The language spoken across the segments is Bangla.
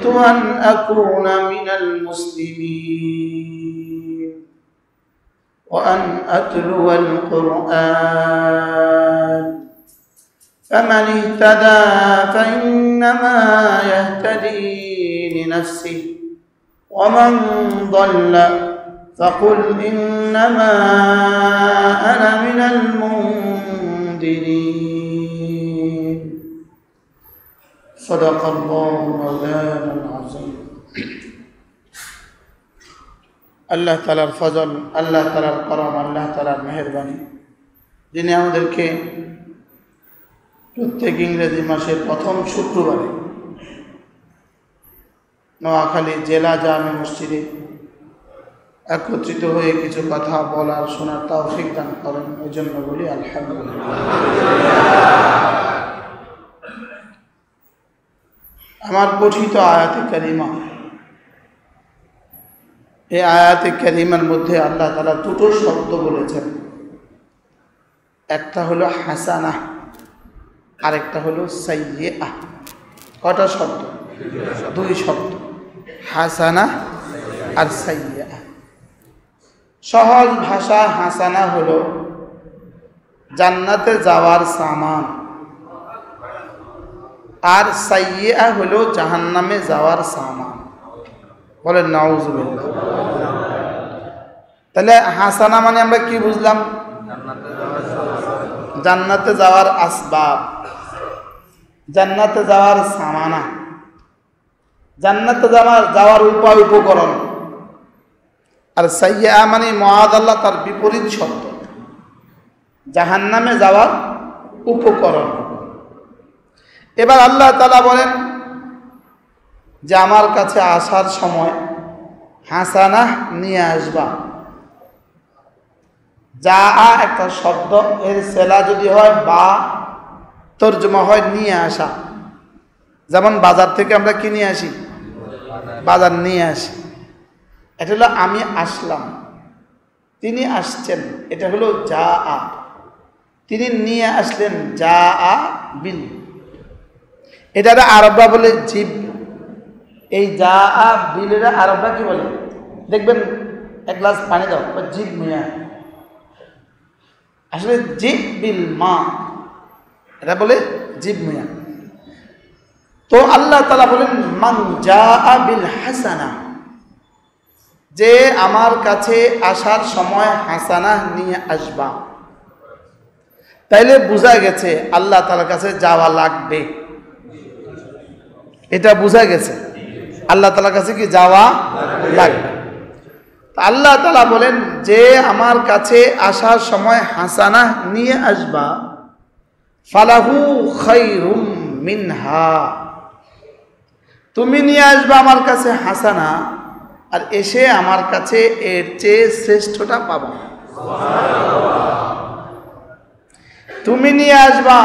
أمرت أن أكون من المسلمين وأن أتلو القرآن فمن اهتدى فإنما يهتدي لنفسه ومن ضل فقل إنما أنا من المنذرين صدق الله مولانا العظيم আল্লাহ তাআলার ফজল, আল্লাহ তাআলার করম, আল্লাহ তাআলার মেহেরবানি, যিনি আমাদেরকে প্রত্যেক ইংরেজি মাসের প্রথম শুক্রবারে নোয়াখালী জেলা জামে মসজিদে একত্রিত হয়ে কিছু কথা বলার শোনার তৌফিক দান করেন, এই জন্য বলি আলহামদুলিল্লাহ। আমার পঠিত আয়াতে কারিমা, এই আয়াতে কারিমার মধ্যে আল্লাহ তাআলা দুটো শব্দ বলেছেন, একটা হলো হাসানা, আরেকটা হলো সাইয়্যিআহ। কটা শব্দ? দুই শব্দ, হাসানা আর সাইয়্যিআহ। সহজ ভাষা হাসানা হলো জান্নাতে যাওয়ার সামান, আর সাইয়্যিআহ হলো জাহান্নামে যাওয়ার সামান। বলেন নাউজুবিল্লাহ। তাহলে হাসানা মানে আমরা কি বুঝলাম? জান্নাতে যাওয়ার আসবাব, জান্নাতে যাওয়ার সামানা, জান্নাতে যাওয়ার উপায় উপকরণ। আর সাইয়্যিআহ মানে মুআদাল্লাহ, তার বিপরীত শব্দ, জাহান্নামে যাওয়ার উপকরণ। এবার আল্লাহ তাআলা বলেন যে আমার কাছে আসার সময় হাসানা নিয়ে আসবা। যা একটা শব্দ, এর সেলা যদি হয় বা, তর্জমা হয় নিয়ে আসা। যেমন বাজার থেকে আমরা কি নিয়ে আসি? বাজার নিয়ে আসি। এটা হলো আমি আসলাম, তিনি আসছেন, এটা হলো যা আ। তিনি নিয়ে আসলেন, যা আ বিল। এটা আরবরা বলে জিব। এই যা আ বিলের আরবরা কি বলে দেখবেন, এক গ্লাস পানি দাও, জিব মিয়া। আসলে জিব বিল মা, এটা বলে জিব মিয়া। তো আল্লাহ তাআলা বলেন মান জাআ বিল হাসানা, যে আমার কাছে আসার সময় হাসানা নিয়ে আসবা। তাইলে বোঝা গেছে আল্লাহ তাআলার কাছে যাওয়া লাগবে, এটা বোঝা গেছে। আল্লাহ তাআলার কাছে কি যাওয়া লাগবে? আল্লাহ তাআলা বলেন যে আমার কাছে আসার সময় হাসানা নিয়ে আসবা, ফালাহু খায়রুম মিনহা, তুমি নিয়ে আসবা আমার কাছে হাসানা, আর এসে আমার কাছে এর চেয়ে শ্রেষ্ঠটা পাবা। তুমি নিয়ে আসবা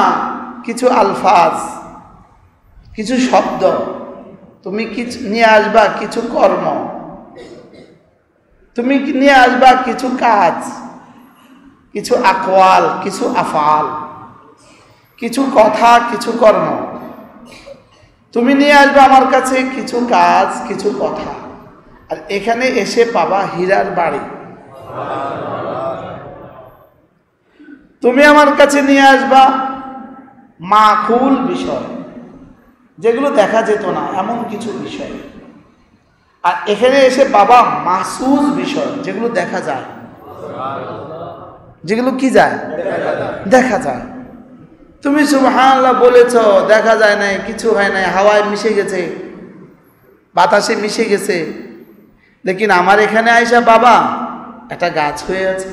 কিছু আলফাজ, কিছু শব্দ, তুমি নিয়ে আসবা কিছু কর্ম, তুমি নিয়ে আসবা কিছু কাজ, কিছু আকওয়াল, কিছু আফআল, কিছু কথা, কিছু কর্ম। তুমি নিয়ে আসবা আমার কাছে কিছু কাজ, কিছু কথা, আর এখানে এসে পাবা হীরার বাড়ি। তুমি আমার কাছে নিয়ে আসবা মাকুল বিষয়, যেগুলো দেখা যেত না, এমন কিছু বিষয়। আর এখানে এসে বাবা মাহসুস বিষয়, যেগুলো দেখা যায়, যেগুলো কি যায়, দেখা যায়। তুমি সুবহানাল্লাহ বলেছ, দেখা যায় নাই, কিছু হয় নাই, হাওয়ায় মিশে গেছে, বাতাসে মিশে গেছে, লেকিন আমার এখানে আইসা বাবা একটা গাছ হয়ে আছে।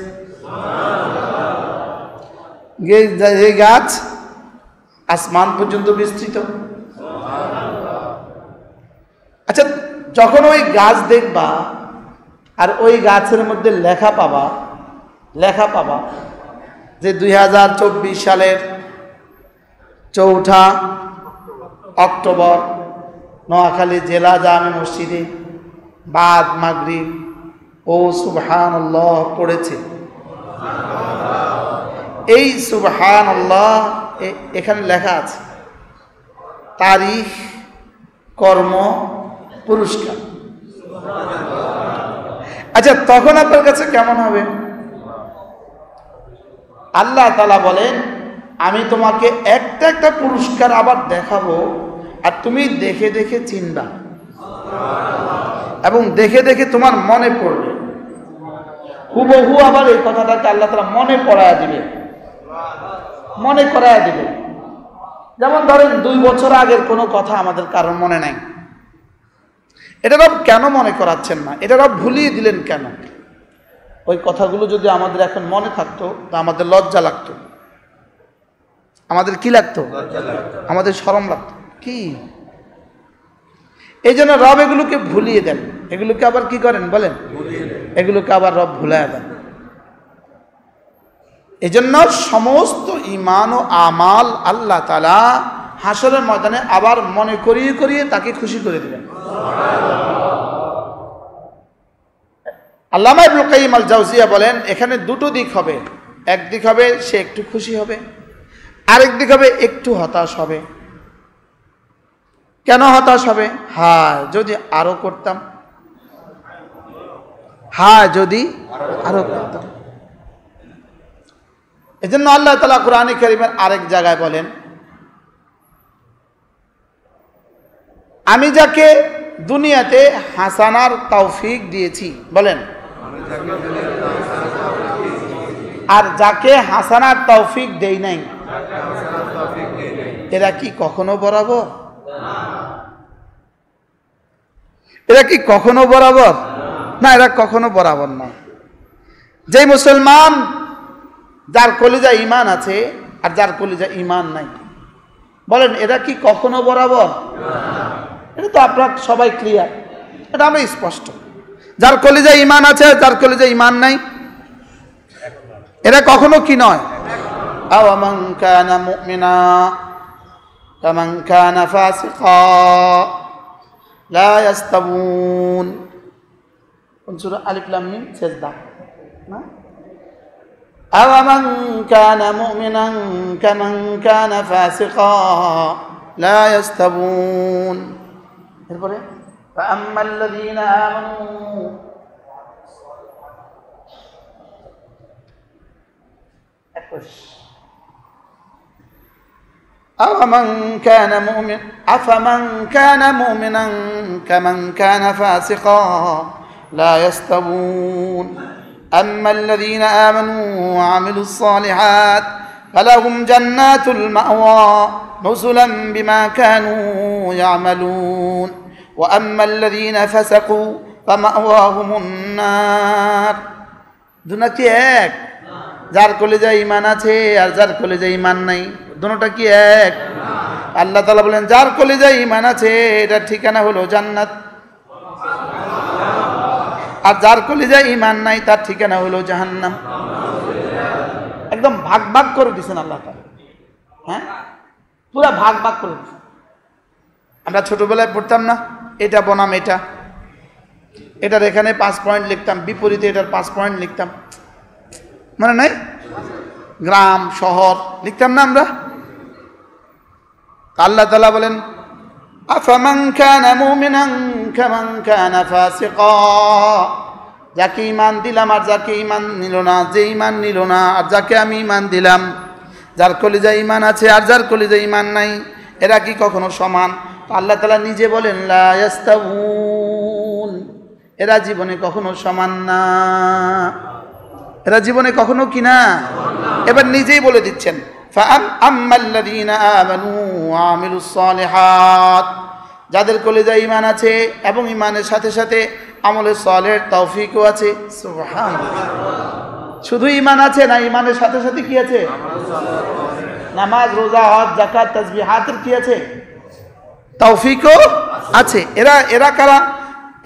এই গাছ আসমান পর্যন্ত বিস্তৃত। আচ্ছা, যখন ওই গাছ দেখবা আর ওই গাছের মধ্যে লেখা পাবা যে 2024 সালের 4 অক্টোবর নোয়াখালী জেলা জামে মসজিদে বাদ মাগরিব ও সুবহানাল্লাহ পড়েছে। এই সুবহানাল্লাহ এখানে লেখা আছে তারিখ, কর্ম, পুরস্কার। আচ্ছা, তখন আপনার কাছে কেমন হবে? আল্লাহ তাআলা বলেন, আমি তোমাকে একটা একটা পুরস্কার আবার দেখাবো, আর তুমি দেখে দেখে চিনবা এবং দেখে দেখে তোমার মনে পড়বে। হুবহু আবার এই কথাটাকে আল্লাহ তাআলা মনে করায়া দিবে, মনে করায়া দিবে। যেমন ধরেন 2 বছর আগের কোনো কথা আমাদের কারোর মনে নাই, এটা রব কেন মনে করাচ্ছেন না? এটা রব ভুলিয়ে দিলেন কেন? ওই কথাগুলো যদি আমাদের এখন মনে থাকতো তা আমাদের লজ্জা লাগতো। আমাদের কি লাগতো? আমাদের শরম লাগতো। কি এই জন্য রব এগুলোকে ভুলিয়ে দেন। এগুলোকে আবার কি করেন বলেন? এগুলোকে আবার রব ভুলাইয়া দেন। এই জন্য সমস্ত ঈমান ও আমাল আল্লাহ তাআলা হাসরের ময়দানে আবার মনে করিয়ে করিয়ে তাকে খুশি করে দিবেন। আল্লামা ইবনুল কাইয়িম আল জাওজিয়া বলেন, এখানে দুটো দিক হবে। এক দিক হবে সে একটু খুশি হবে, আরেক দিক হবে একটু হতাশ হবে। কেন হতাশ হবে? হায় যদি আরো করতাম, হায় যদি আরো করতাম। এজন্য আল্লাহ তাআলা কোরআনে কারীমের আরেক জায়গায় বলেন, আমি যাকে দুনিয়াতে হাসানার তৌফিক দিয়েছি, বলেন, আর যাকে হাসানার তৌফিক দেই নাই, এরা কি কখনো বরাবর? এরা কি কখনো বরাবর? না, এরা কখনো বরাবর না। যে মুসলমান যার কলিজা ঈমান আছে আর যার কলিজা ঈমান নাই, বলেন এরা কি কখনো বরাবর? এটা তো আপনারা সবাই ক্লিয়ার, এটা আমরা স্পষ্ট। যার কলিজা ঈমান আছে আর যার কলিজা ঈমান নাই, এরা কখনো কি নয়? আওয়ামান কানা মুমিনা কামান কানা ফাসিকা লা ইয়াস্তাবুন। কোন সূরা? আলিফ লাম মিম সিজদা না? আওয়ামান কানা মুমিনান কামান কানা ফাসিকা লা ইয়াস্তাবুন। এরপরে ফাআম্মাল্লাযীনা আমানু أفمن كان مؤمنا كمن كان فاسقا لا يستوون أما الذين آمنوا وعملوا الصالحات فلهم جنات المأوى نزلا بما كانوا يعملون وأما الذين فسقوا فمأواهم النار। দুনিয়াতে এক, যার কলিজায় ঈমান আছে আর যার কলিজায় ঈমান নাই, দুটোটা কি এক? আল্লাহ তাআলা বলেন, যার কলিজায় ঈমান আছে এটার ঠিকানা হলো জান্নাত, আর যার কলিজায় ঈমান নাই তার ঠিকানা হলো জাহান্নাম। একদম ভাগ ভাগ করে দিয়েছেন আল্লাহ তাআলা। হ্যাঁ, পুরো ভাগ ভাগ করে দিয়েছেন। আমরা ছোটবেলায় পড়তাম না, এটা বনাম এটা, এটার এখানে 5 পয়েন্ট লিখতাম, বিপরীতে এটার 5 পয়েন্ট লিখতাম, মানে নাই? গ্রাম শহর লিখতাম না আমরা? আল্লাহ তাআলা বলেন, আফামান কানা মুমিনান কামান কানা ফাসিকা, যাকে ঈমান দিলাম আর যাকে ঈমান নিল না, যে ঈমান নিল না আর যাকে আমি ঈমান দিলাম, যার কলিজায় ঈমান আছে আর যার কলিজায় ঈমান নাই, এরা কি কখনো সমান? আল্লাহ তাআলা নিজে বলেন, লা ইয়াস্তাউন, এরা জীবনে কখনো সমান না, এরা জীবনে কখনো কি না। এবার নিজেই বলে দিচ্ছেন, ফাআম্মাল্লাযীনা আমানু ওয়া আমিলুস সালিহাত, যাদের কলিজায় ঈমান আছে এবং ঈমানের সাথে সাথে আমলে সালেহের তৌফিকও আছে। সুবহানাল্লাহ। শুধু ঈমান আছে না, ঈমানের সাথে সাথে কি আছে? নামাজ, রোজা, হজ, যাকাত, তাসবিহাতের কি আছে? তৌফিকও আছে। এরা কারা?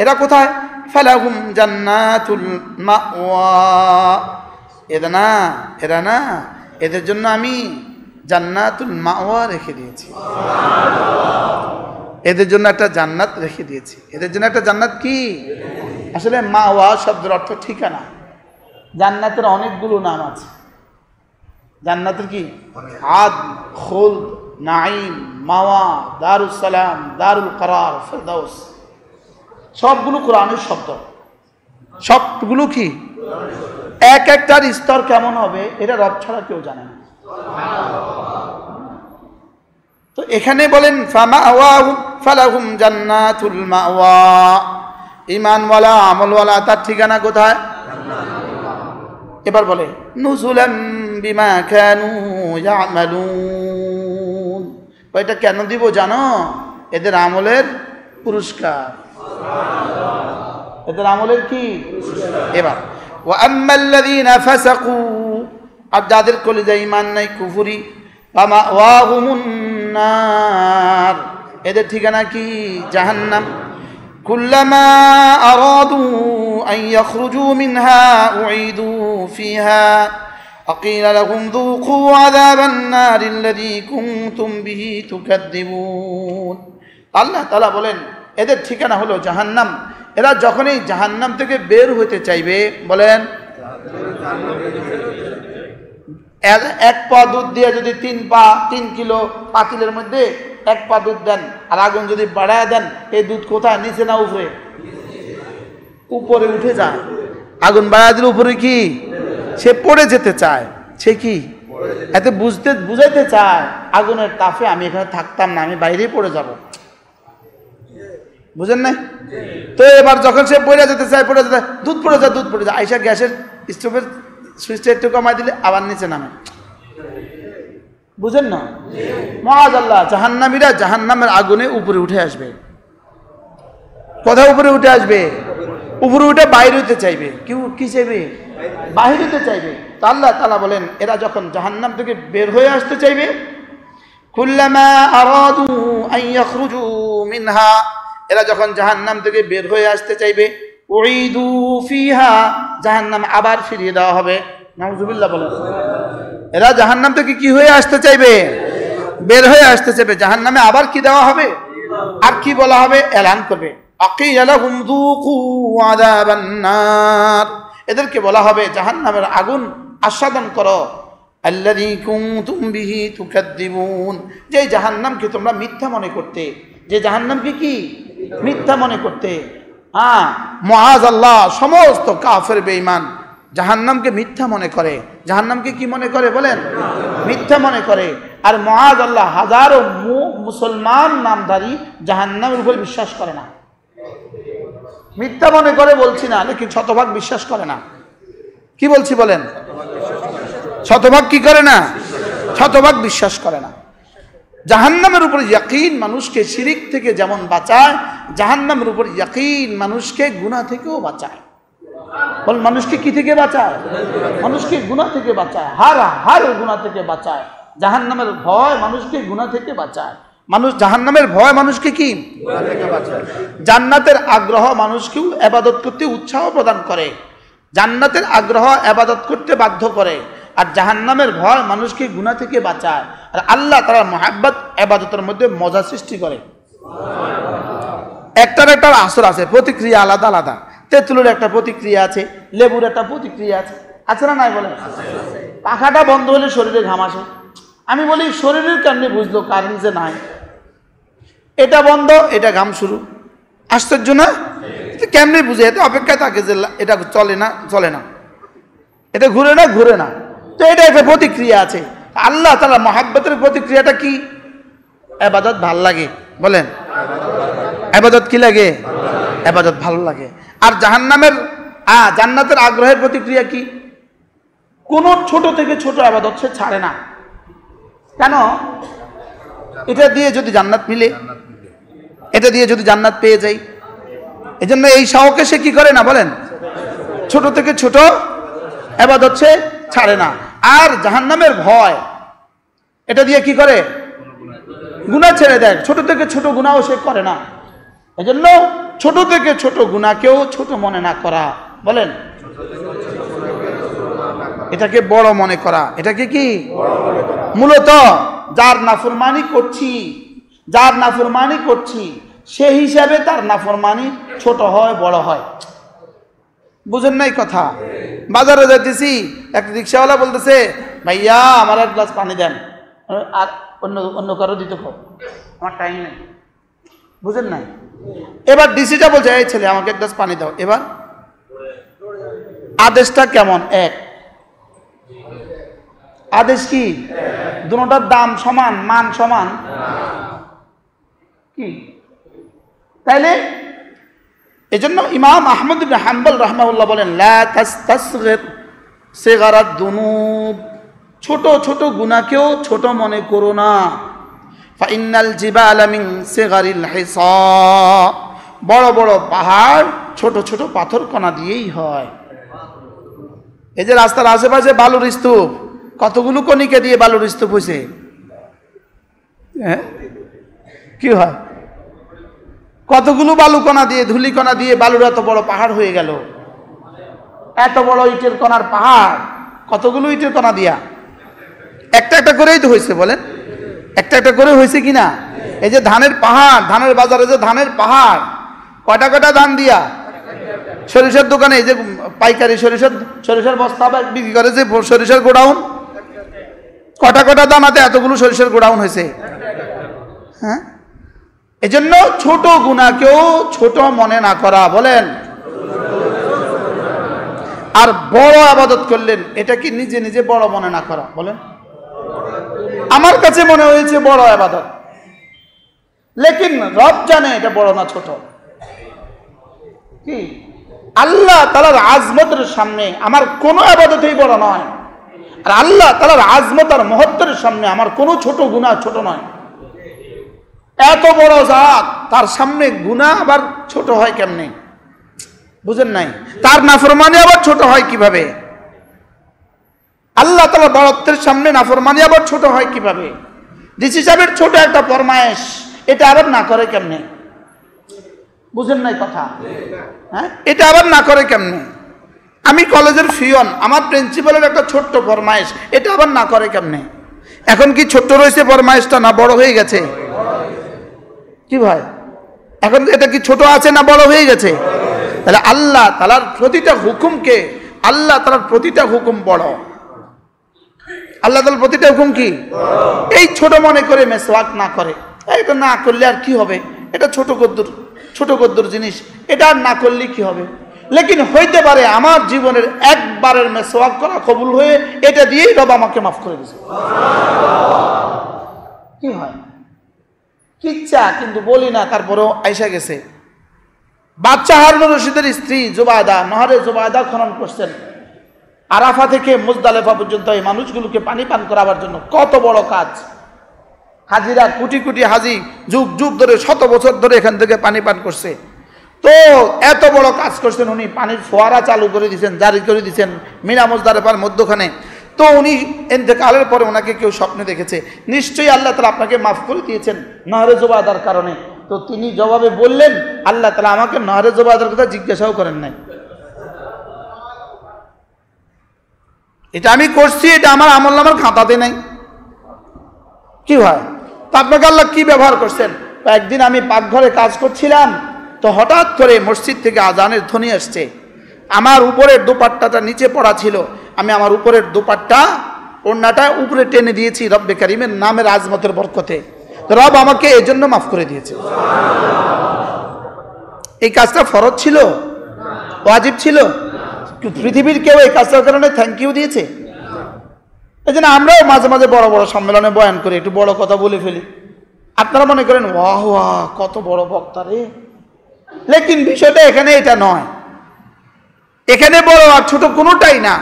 এরা কোথায়? ফালাহুম জান্নাতুল মাওয়া, এরা না, এদের জন্য আমি জান্নাতুল মাওয়া রেখে দিয়েছি। এদের জন্য একটা জান্নাত রেখে দিয়েছি। এদের জন্য একটা জান্নাত কি? আসলে মাওয়া শব্দের অর্থ ঠিকানা। জান্নাতের অনেকগুলো নাম আছে। জান্নাতের কি? আদ, খুলদ, নাঈম, মাওয়া, দারুস সালাম, দারুল করার, ফিরদাউস। সবগুলো কোরআনের শব্দ, সবগুলো কি এক একটার স্তর কেমন হবে এটা রব ছাড়া কেউ জানে না। তো এখানে বলেন ফামাওয়াহুম ফালাহুম জান্নাতুল মাওয়া, ঈমানওয়ালা আমলওয়ালা তার ঠিকানা কোথায়? এবার বলে নুজুলাম বিমা কানু ইয়ামালুন, এটা কেন দিব জানো? এদের আমলের পুরস্কার, এদের আমলের কি? এবার ওয়া আম্মাল্লাযীনা ফাসাকু, আর যাদের কলিজায় ঈমান নাই, কুফরি, ফামাওয়াহুমুন নার, এদের ঠিকানা কি? জাহান্নাম। কুল্লামা আরাদু আন ইয়াখরুজু মিনহা উঈদু ফিহা وقيل لهم ذوقوا عذاب النار الذي كنتم به تكذبون। আল্লাহ তাআলা বলেন এদের ঠিকানা হলো জাহান্নাম। এরা যখনই জাহান্নাম থেকে বের হতে চাইবে, বলেন এক পা দুধ দিয়ে যদি 3 কিলো পাতিলের মধ্যে 1 পা দুধ দেন আর আগুন যদি বাড়ায় দেন, এই দুধ কোথায়? নিচে না উপরে? উপরে উঠে যায়। আগুন বাড়ায় দিলে উপরে কি? সে পড়ে যেতে চায়। সে কি এতে বুঝাইতে চায় আগুনের তাপে আমি এখানে থাকতাম না, আমি বাইরেই পড়ে যাব। বুঝেন নাই? তো এবার যখন সে পড়ে যেতে চায়, পড়ে যেতে, দুধ পড়ে যায়, দুধ পড়ে যায়, আইসা গ্যাসের স্টোভের সুইচটা একটু কমাই দিলে আবার নিচে নামে। বুঝেন না? মাআযাল্লাহ, জাহান্নামীরা জাহান্নামের আগুনে উপরে উঠে আসবে। কোথায় উপরে উঠে আসবে? উপরে উঠে বাইরে হতে চাইবে। কি চাইবে? বাহির হতে চাইবে। তো আল্লাহ তাআলা বলেন এরা যখন জাহান্নাম থেকে বের হয়ে আসতে চাইবে, কুল্লামা আরাদু আন ইয়াখরুজু মিনহা, এরা যখন জাহান্নাম থেকে বের হয়ে আসতে চাইবে, উঈদু ফিহা, জাহান্নাম আবার ফিরিয়ে দেওয়া হবে। নাউযুবিল্লাহ বলেন। এরা জাহান্নাম থেকে কি হয়ে আসতে চাইবে? বের হয়ে আসতে চাইবে, জাহান্নামে আবার কি দেওয়া হবে? আর কি বলা হবে? এলান করবে আকিলা লাহুম যুকু আযাবান নার, এদেরকে বলা হবে জাহান্নামের আগুন আস্বাদন করো। আল্লাযী কুনতুম বিহি তুকাদ্দিবুন, যে জাহান্নামকে তোমরা মিথ্যা মনে করতে, যে জাহান্নামকে কি মিথ্যা মনে করতে। মুআযাল্লাহ, সমস্ত কাফের বেঈমান জাহান্নামকে মিথ্যা মনে করে। জাহান্নামকে কি মনে করে? বলেন মিথ্যা মনে করে। আর মুআযাল্লাহ হাজারো মুসলমান নামধারী জাহান্নামের উপর বিশ্বাস করে না। মিথ্যা মনে করে বলছি না, লেকিন শতভাগ বিশ্বাস করে না। কি বলছি বলেন? শতভাগ কি করে না? শতভাগ বিশ্বাস করে না। জাহান্নামের উপর ইয়াকিন মানুষকে শিরিক থেকে যেমন বাঁচায়, জাহান্নামের উপর ইয়াকিন মানুষকে গুনাহ থেকেও বাঁচায়। বল মানুষকে কি থেকে বাঁচায়? মানুষকে গুনাহ থেকে বাঁচায়, হার গুনাহ থেকে বাঁচায়। জাহান্নামের ভয় মানুষকে গুনাহ থেকে বাঁচায়। জাহান্নামের ভয় মানুষকে কি? গুনাহ থেকে বাঁচায়। জান্নাতের আগ্রহ মানুষকেও ইবাদত করতে উৎসাহ প্রদান করে। জান্নাতের আগ্রহ ইবাদত করতে বাধ্য করে। আর জাহান্নামের ভয় মানুষকে গুনাহ থেকে বাঁচায়। আর আল্লাহ তাআলার মুহাব্বত ইবাদতের মধ্যে মজা সৃষ্টি করে। একটার আসর আছে, প্রতিক্রিয়া আলাদা আলাদা। তেঁতুলের একটা প্রতিক্রিয়া আছে, লেবুর একটা প্রতিক্রিয়া আছে, আছে না নাই বলেন? পাখাটা বন্ধ হলে শরীরে ঘাম আসে। আমি বলি শরীরের কেমনে বুঝলো কারেন্ট যে নাই? এটা বন্ধ, এটা ঘাম শুরু। আশ্চর্য না? কেমনে বুঝে? এটা অপেক্ষায় থাকে যে এটা চলে না, এটা ঘুরে না। তো এটা একটা প্রতিক্রিয়া আছে। আল্লাহ তাআলা মুহাব্বতের প্রতিক্রিয়াটা কি? ইবাদত ভাল লাগে। বলেন ইবাদত কি লাগে? ইবাদত ভালো লাগে। আর জান্নাতের আগ্রহের প্রতিক্রিয়া কি? কোন ছোট থেকে ছোট ইবাদত সে ছাড়ে না। কেন? এটা দিয়ে যদি জান্নাত মিলে, এটা দিয়ে যদি জান্নাত পেয়ে যাই, এজন্য এই শওকে সে কি করে না? বলেন ছোট থেকে ছোট ইবাদত সে ছাড়ে না। আর জাহান্নামের ভয়, এটা দিয়ে কি করে? গুনাহ ছেড়ে দেয়। ছোট থেকে ছোট গুনাহও সে করে না। এজন্য ছোট থেকে ছোট গুনাহকেও ছোট মনে না করা। বলেন এটাকে বড় মনে করা। এটাকে কি? মূলত যার নাফরমানি করছি সে হিসাবে তার নাফরমানি ছোট হয়, বড় হয়। বুঝেন নাই কথা? বাজারে যাইতেছি, একটা রিক্সাওয়ালা বলতেছে, ভাইয়া আমার এক গ্লাস পানি দেন। আর অন্য কারো দিতে কর, আমার টাইম নেই। বুঝেন নাই? এবার ডিসিটা বলছে এই ছেলে আমাকে এক গ্লাস পানি দাও। এবার আদেশটা কেমন? এক। আদেশ কি? দুটোটার দাম সমান, মান সমান কি? তাইলে এজন্য ইমাম আহমদ ইবনে হাম্বল রাহমাহুল্লাহ বলেন লা তাসতাসগির সিগারাত দুনুব, ছোট ছোট গুনাহকেও ছোট মনে করো না। ফাইনাল জিবালা মিন সিগারিল হিসা, বড় বড় পাহাড় ছোট ছোট পাথর কণা দিয়েই হয়। এই যে রাস্তার আশেপাশে বালুর স্তূপ, কতগুলো কণিকা দিয়ে বালুর স্তূপ হয়েছে, কি হয়? কতগুলো বালু কণা দিয়ে, ধুলি কণা দিয়ে বালুর এত বড় পাহাড় হয়ে গেল। এত বড় ইটের কণার পাহাড় কতগুলো ইটের কণা দিয়া? একটা একটা করেই তো হয়েছে, বলেন একটা একটা করে হয়েছে কিনা? এই যে ধানের পাহাড়, ধানের বাজারে যে ধানের পাহাড়, কয়টা কয়টা ধান দিয়া? সরিষার দোকানে এই যে পাইকারি সরিষার বস্তা বিক্রি করে যে সরিষার গোডাউন, কটা কটা দানাতে এতগুলো সরিষার গোডাউন হয়েছে। হ্যাঁ, এজন্য ছোট গুনাহকেও ছোট মনে না করা, বলেন। আর বড় ইবাদত করলেন, এটা কি নিজে নিজে বড় মনে না করা, বলেন। আমার কাছে মনে হয়েছে বড় ইবাদত, লেকিন রব জানে এটা বড় না ছোট। কি? আল্লাহ তাআলার আজমতের সামনে আমার কোনো ইবাদতই বড় নয়, আর আল্লাহ তাআলার আজমত আর মহত্বের সামনে আমার কোনো ছোট গুনাহ ছোট নয়। এত বড় জাত, তার সামনে গুনাহ আবার ছোট হয় কেমনে? বুঝেন নাই? তার নাফরমানি আবার ছোট হয় কিভাবে? আল্লাহ তাআলার বড়ত্বের সামনে নাফরমানি আবার ছোট হয় কিভাবে? ডিসি সাহেবের ছোট একটা ফরমায়েশ, এটা আবার না করে কেমনে? বুঝেন নাই কথা? হ্যাঁ, এটা আবার না করে কেমনে? আমি কলেজের ফিয়ন, আমার প্রিন্সিপালের একটা ছোট্ট ফরমায়েশ, এটা আবার না করে কেমনে? এখন কি ছোট্ট রয়েছে ফরমায়েশটা, না বড় হয়ে গেছে? কি ভাই, এখন এটা কি ছোট আছে না বড় হয়ে গেছে? তাহলে আল্লাহ তাআলার প্রতিটা হুকুমকে, আল্লাহ তাআলার প্রতিটা হুকুম বড়। আল্লাহ তাআলার প্রতিটা হুকুম কি? এই ছোট মনে করে মেসওয়াক না করে, এটা না করলে আর কি হবে, এটা ছোট কদ্দুর জিনিস, এটা আর না করলে কি হবে? লেকিন হইতে পারে আমার জীবনের একবারের মেসওয়াক করা কবুল হয়ে এটা দিয়েই রব আমাকে মাফ করে দিয়েছে। কি হয়? কিচ্ছা কিন্তু বলি না, তারপরেও আইসা গেছে। বাদশাহ হারুন রশিদের স্ত্রী জুবায়দা নহরে জুবায়দা খনন করছেন, আরাফা থেকে মুজদালেফা পর্যন্ত এই মানুষগুলোকে পানি পান করাবার জন্য। কত বড় কাজ! হাজিরা কোটি কোটি হাজি যুগ যুগ ধরে, শত বছর ধরে এখান থেকে পানি পান করছে। তো এত বড় কাজ করছেন উনি, পানির ফোয়ারা চালু করে দিয়েছেন, জারি করে দিয়েছেন মিনা মুজদালেফার মধ্যখানে। তো উনি ইন্তেকালের পরে ওনাকে কেউ স্বপ্নে দেখেছে, নিশ্চয়ই আল্লাহ তাআলা আপনাকে মাফ করে দিয়েছেন নহরে জুবায়দার কারণে। তো তিনি জবাবে বললেন, আল্লাহ তাআলা আমাকে নহরে জুবায়দার কথা জিজ্ঞাসাও করেন নাই। এটা আমি করছি, এটা আমার আমলনামার খাতাতে নাই। কি হয়? তা আপনাকে আল্লাহ কি ব্যবহার করছেন? একদিন আমি পাকঘরে কাজ করছিলাম, তো হঠাৎ করে মসজিদ থেকে আজানের ধ্বনি আসছে। আমার উপরের দোপাট্টাটা নিচে পড়া ছিল, আমি আমার উপরের দোপাট্টা ওড়নাটা উপরে টেনে দিয়েছি রব্বে কারিমের নামের আজমতের বরকতে। রব আমাকে এজন্য মাফ করে দিয়েছে। এই কাজটা ফরজ ছিল, ওয়াজিব ছিল? পৃথিবীর কেউ এই কাজটার কারণে থ্যাংক ইউ দিয়েছে? এই জন্য আমরাও মাঝে মাঝে বড় বড় সম্মেলনে বয়ান করে একটু বড় কথা বলে ফেলি। আপনারা মনে করেন ওয়াহ ওয়াহ কত বড় বক্তা রে, লেকিন বিষয়টা এখানে এটা নয়। এখানে বড় আর ছোট কোনোটাই না,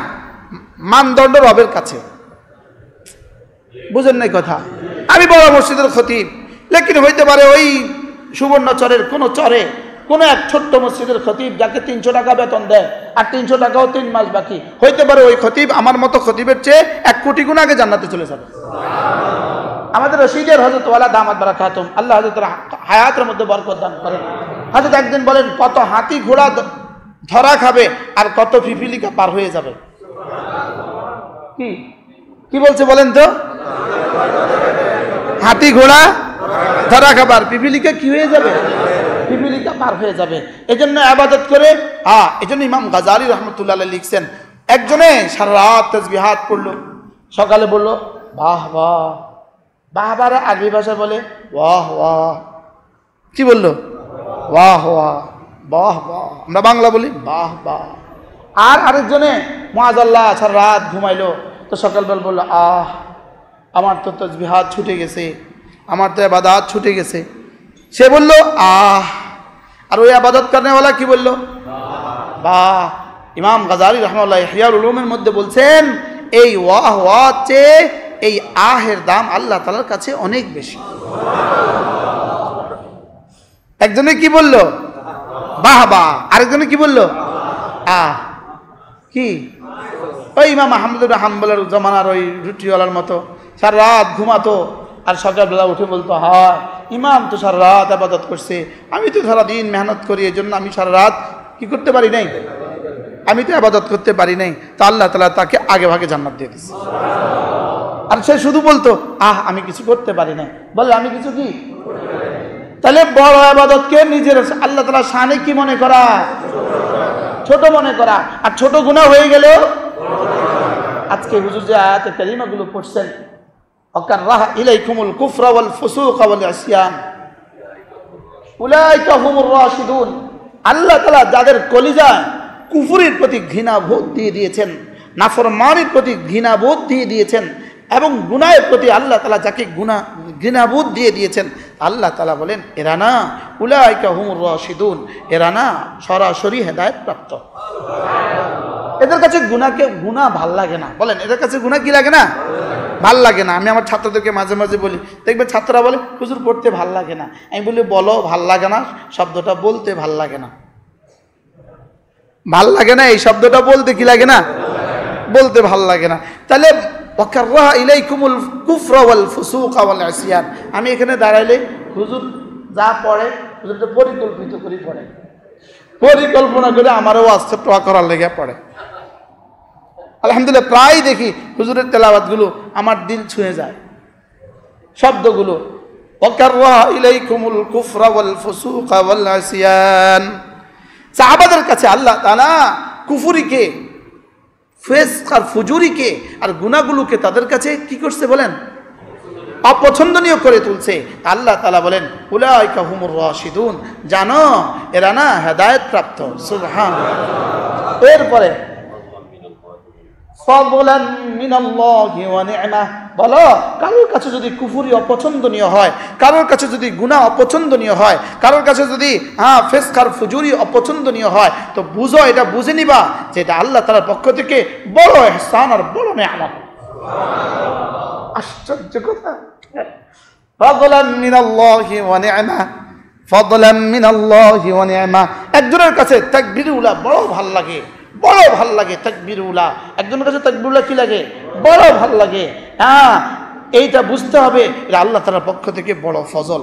মানদণ্ড রবের কাছে। বুঝেন নাই কথা? আমি বড় মসজিদের খতিব, লেকিন হইতে পারে ওই সুবর্ণচরের কোনো চরে কোনো এক ছোট্ট মসজিদের খতিব যাকে 300 টাকা বেতন দেয়, আর 300 টাকাও 3 মাস বাকি। হইতে পারে ওই খতিব আমার মতো খতিবের চেয়ে 1 কোটি গুণ আগে জান্নাতে চলে যাবে। আমাদের রশিদের হযরত ওয়ালা দামাত বারাকাতুম, আল্লাহ হযরতের হায়াতের মধ্যে বরকত দান করেন। হযরত একদিন বলেন, কত হাতি ঘোড়া ধরা খাবে আর কত পিপিলিকা পার হয়ে যাবে। কি বলছে বলেন তো? হাতি ঘোড়া ধরা খাবার, পিপিলিকা কি হয়ে যাবে? পিপিলিকা পার হয়ে যাবে। এজন্য ইবাদত করে, এজন্য ইমাম গাজালি রাহমাতুল্লাহ আলাইহি লিখছেন, একজনে সারা রাত তাসবিহাত পড়লো, সকালে বলল বাহ বাহ, বাহবার আরবি ভাষা বলে ওয়াহ ওয়াহ, কি বললো? বাহ বাহ বাহ বাহ। আমরা বাংলা বলি বাহ বাহ। আর আরেকজনে মুআজ্জাল্লাহ সারা রাত ঘুমাইলো, তো সকালবেলা বললো আমার তো তাসবিহাত ছুটে গেছে, আমার তো ইবাদত ছুটে গেছে। সে বলল আর ওই ইবাদত করনেওয়ালা কি বলল? বাহ। ইমাম গাজালি রাহমাতুল্লাহ ইহইয়াউল উলুমের মধ্যে বলছেন এই ওয়াহ ওয়াহ চেয়ে এই আহের দাম আল্লাহ তাআলার কাছে অনেক বেশি। একজনে কি বলল? বাহ বাহ। আরেকজনে কি বলল? কি ওই ইমাম আহমদ ইবনে হাম্বলের জামানার ওই রুটিওয়ালার মতো সারা রাত ঘুমাতো আর সকালবেলা উঠে বলতো ইমাম তো সারা রাত ইবাদত করছে, আমি তো সারাদিন মেহনত করি, এই জন্য আমি সারা রাত কি করতে পারি নাই, আমি তো ইবাদত করতে পারি নাই। তো আল্লাহ তাআলা তাকে আগে ভাগে জান্নাত দিয়ে দিয়েছে। আর সে শুধু বলতো আমি কিছু করতে পারি নাই, বলে আমি কিছু কি। তাহলে বড় ইবাদতকে নিজের আল্লাহ তাআলা শানে কি মনে করা? ছোট মনে করা। আর ছোট গুনাহ হয়ে গেলেও আজকে হুজুর যে আয়াতে কারিমাগুলো পড়ছেন ওয়াকাররাহা ইলাইকুমুল কুফরা ওয়াল ফুসুকা ওয়াল ইসয়ান উলাইকা হুমুর রাশিদুন। আল্লাহ তাআলা যাদের কলিজায় কুফরের প্রতি ঘৃণাবোধ দিয়ে দিয়েছেন, নাফরমানির প্রতি ঘৃণাবোধ দিয়ে দিয়েছেন এবং গুনাহের প্রতি আল্লাহ তাআলা যাকে ঘৃণাবোধ দিয়ে দিয়েছেন, আল্লাহ তাআলা বলেন এরা না উলাইকা হুমুর রাশিদুন, এরা না সরাসরি হেদায়েত প্রাপ্ত। এদের কাছে গুনাহ ভাল লাগে না। বলেন এদের কাছে গুনাহ কি লাগে না? ভাল লাগে না। আমি আমার ছাত্রদেরকে মাঝে মাঝে বলি, দেখবেন ছাত্ররা বলে হুজুর পড়তে ভাল লাগে না। আমি বলি বলো ভাল লাগে না শব্দটা বলতে ভাল লাগে না। ভাল লাগে না এই শব্দটা বলতে কি লাগে না? বলতে ভাল লাগে না। তাহলে ওয়াকাররাহা ইলাইকুমুল কুফরা ওয়াল ফুসুকা ওয়াল ইসয়ান, আমি এখানে দাঁড়াইলে হুজুর যা পড়ে হুজুর তো পরিকল্পিত করে পড়ে, পরিকল্পনা করে আমারও আস্তে টোয়া করার লেগে পড়ে। আলহামদুলিল্লাহ প্রায় দেখি হুজুরের তেলাওয়াতগুলো আমার দিল ছুঁয়ে যায়, শব্দগুলো ওয়াকাররাহা ইলাইকুমুল কুফরা ওয়াল ফুসুকা ওয়াল ইসয়ান। সাহাবাদের কাছে আল্লাহ তাআলা কুফরিকে, ফিসক আর ফুজুরিকে আর গুনাহগুলোকে তাদের কাছে কি করছে বলেন? অপছন্দনীয় করে তুলছে। আল্লাহ তাআলা বলেন উলাইকা হুমুর রাশিদুন, জানো এরা না হেদায়েত প্রাপ্ত। সুবহানাল্লাহ। এরপরে ফাদলান মিনাল্লাহি ওয়া নি'মা, বলো কারোর কাছে যদি কুফরি অপছন্দনীয় হয়, কারোর কাছে যদি গুনাহ অপছন্দনীয় হয়, কারোর কাছে যদি ফিসক আর ফুজুরি অপছন্দনীয় হয়, তো বুঝো, এটা বুঝে নিবা যে এটা আল্লাহ তাআলার পক্ষ থেকে বড় ইহসান আর বড় নিয়ামত। আশ্চর্য কথা। ফাদলান মিনাল্লাহি ওয়া নি'মা, ফাদলান মিনাল্লাহি ওয়া নি'মা। একজনের কাছে তাকবীরুল্লাহ বড় ভাল লাগে, বড় ভাল লাগে তাকবীরুল্লাহ। একজনের কাছে তাকবীরুল্লাহ কি লাগে? বড় ভাল লাগে। এইটা বুঝতে হবে এটা আল্লাহ তাআলার পক্ষ থেকে বড় ফজল।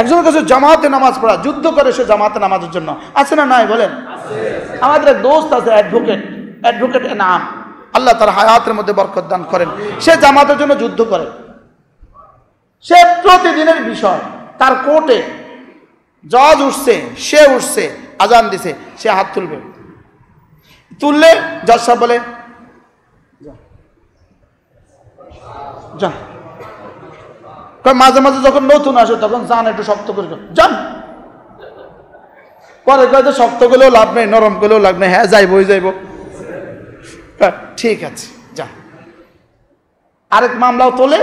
একজনের কাছে জামাতে নামাজ পড়া, যুদ্ধ করে সে জামাতে নামাজের জন্য, আছে না নাই বলেন? আমাদের এক দোস্ত আছে অ্যাডভোকেট নাম, আল্লাহ তার হায়াতের মধ্যে বরকত দান করেন। সে জামাতের জন্য যুদ্ধ করে, সে প্রতিদিনের বিষয় তার কোর্টে জজ উঠছে, সে উঠছে, আজান দিছে, সে হাত তুলবে, তুললে জজ সাহেব বলে যান। মাঝে মাঝে যখন নতুন আসে তখন যান একটু শক্ত করে যান, পরে কয়েক শক্ত করলেও লাভ নেই, নরম করলেও লাভ নেই, হ্যাঁ যাইব যাইব, ঠিক আছে যা। আরেক মামলাও তোলে,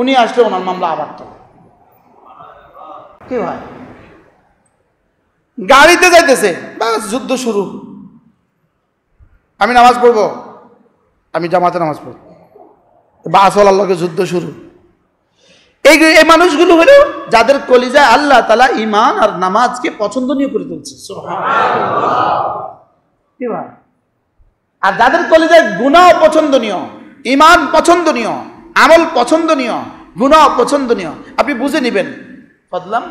উনি আসলে ওনার মামলা আবার তোলে। কি হয়? গাড়িতে যাইতেছে, বাস যুদ্ধ শুরু। আমি নামাজ পড়বো, আমি জামাতে নামাজ পড়ব, বাসওয়ালার লগে যুদ্ধ শুরু। এই মানুষগুলো হলো যাদের কলিজায় আল্লাহ তাআলা ঈমান আর নামাজকে পছন্দনীয় করে তুলছে। কি ভাই? আর যাদের কলিজায় গুনাহ পছন্দনীয়, ঈমান পছন্দনীয়, আমল পছন্দনীয়, গুনাহ পছন্দনীয়, আপনি বুঝে নেবেন। ফাদলাম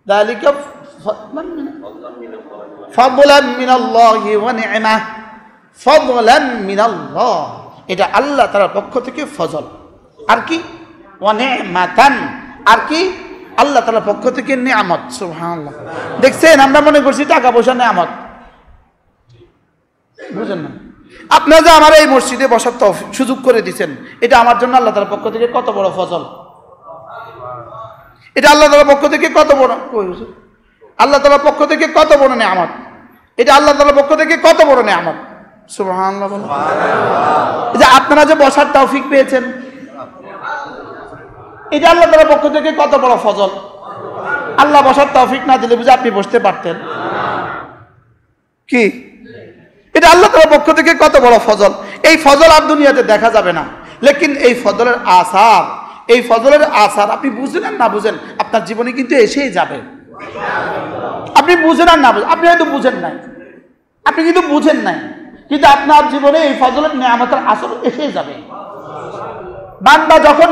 যালিকা ফাদলান মিনাল্লাহি ওয়া নি'মা, ফাদলান মিনাল্লাহ, এটা আল্লাহ তাআলার পক্ষ থেকে ফজল। আর কি? ওয়া নি'মাতান, আর কি? আল্লাহ তাআলার পক্ষ থেকে নিয়ামত। সুবহানাল্লাহ। দেখছেন, আমরা মনে করছি টাকা পয়সা নিয়ামত, বুঝেন না? আপনারা যে আমার এই মসজিদে বসার সুযোগ করে দিয়েছেন, এটা আমার জন্য আল্লাহ তাআলার পক্ষ থেকে কত বড় ফজল। এটা আল্লাহ তাআলার পক্ষ থেকে কত বড়, আল্লাহ তাআলার পক্ষ থেকে কত বড় নেয়ামত, এটা আল্লাহ তাআলার পক্ষ থেকে কত বড় নেয়ামত। সুবহানাল্লাহ। এই যে আপনারা যে বসার তৌফিক পেয়েছেন, এটা আল্লাহ তাআলার পক্ষ থেকে কত বড় ফজল। আল্লাহ বসার তৌফিক না দিলে বুঝে আপনি বসতে পারতেন কি? এটা আল্লাহ তাআলার পক্ষ থেকে কত বড় ফজল। এই ফজল আর দুনিয়াতে দেখা যাবে না, লেকিন এই ফজলের আসার, এই ফজলের আসার আপনি বুঝেন আর না বুঝেন আপনার জীবনে কিন্তু এসেই যাবে। আপনি বুঝেন আর না বুঝেন, আপনি হয়তো বুঝেন নাই, আপনি কিন্তু বুঝেন নাই, কিন্তু আপনার জীবনে এই ফজলের নেয়ামতের আসর এসেই যাবে। বান্দা যখন,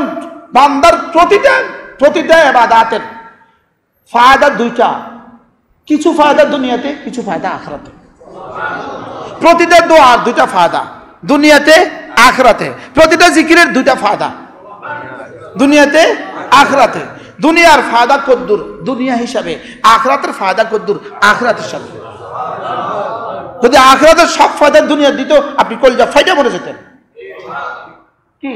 বান্দার প্রতিটা ইবাদতের ফায়দা দুইটা, কিছু ফায়দা দুনিয়াতে, কিছু ফায়দা আখিরাতে। প্রতিটা দোয়ার দুইটা ফায়দা, দুনিয়াতে আখিরাতে। প্রতিটা জিকিরের দুইটা ফায়দা, দুনিয়াতে আখিরাতে। দুনিয়ার ফায়দা কদ্দুর দুনিয়া হিসাবে, আখিরাতের ফায়দা কদ্দুর আখিরাতের সাথে। যদি আখিরাতের সব ফায়দা দুনিয়া দিত, আপনি কলিজা ফাইটা মরে যেতেন কি?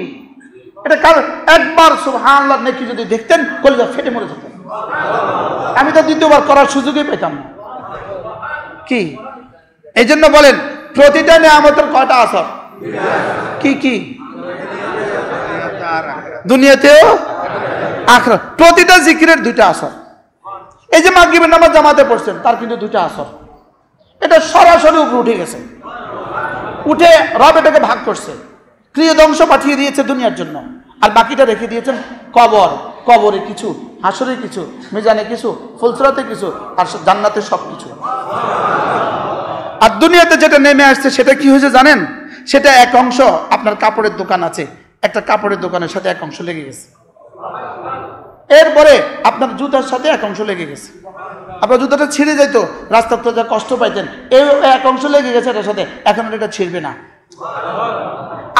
এটা কারণ একবার সুবহানাল্লাহ নেকি যদি দেখতেন, কলিজা ফেটে মরে যেতেন। আমি তো দ্বিতীয়বার করার সুযোগই পেতাম না কি? এই জন্য বলেন প্রতিটা নেয়ামতের কয়টা আসর, কি কি? দুনিয়াতেও আখিরাত। প্রতিটা জিকিরের দুইটা আসর। এই যে মাগরিবের নামাজ জামাতে পড়ছেন, তার কিন্তু দুইটা আসর। এটা সরাসরি উপরে উঠে গেছে, উঠে রব এটাকে ভাগ করছে, ক্রিয়দংশ পাঠিয়ে দিয়েছে দুনিয়ার জন্য, আর বাকিটা রেখে দিয়েছেন কবর। কবরে কিছু, হাসরে কিছু, মিজানে কিছু, ফুলসরাতে কিছু, আর জান্নাতে সব কিছু। আর দুনিয়াতে যেটা নেমে আসছে সেটা কি হয়েছে জানেন? সেটা এক অংশ আপনার কাপড়ের দোকান আছে, একটা কাপড়ের দোকানের সাথে এক অংশ লেগে গেছে। এরপরে আপনার জুতার সাথে এক অংশ লেগে গেছে, আপনার জুতাটা ছিঁড়ে যেত, রাস্তার তো যা কষ্ট পাইতেন, এই এক অংশ লেগে গেছে এটার সাথে, এখন এটা ছিঁড়বে না।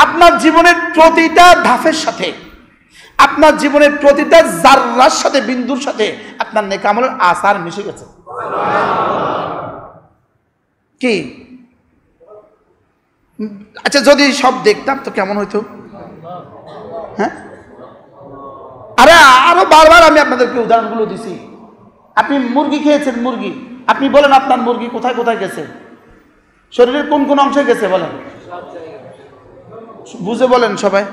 আপনার জীবনের প্রতিটা ধাপের সাথে, আপনার জীবনের প্রতিটা জাররার সাথে, বিন্দুর সাথে আপনার নেক আমলের আসার মিশে গেছে কি? আচ্ছা যদি সব দেখতাম তো কেমন হইতো? হ্যাঁ, আরে আরো বারবার আমি আপনাদেরকে উদাহরণগুলো দিছি। আপনি মুরগি খেয়েছেন, মুরগি, আপনি বলেন আপনার মুরগি কোথায় কোথায় গেছে, শরীরের কোন কোন অংশে গেছে বলেন, বুঝে বলেন সবাই।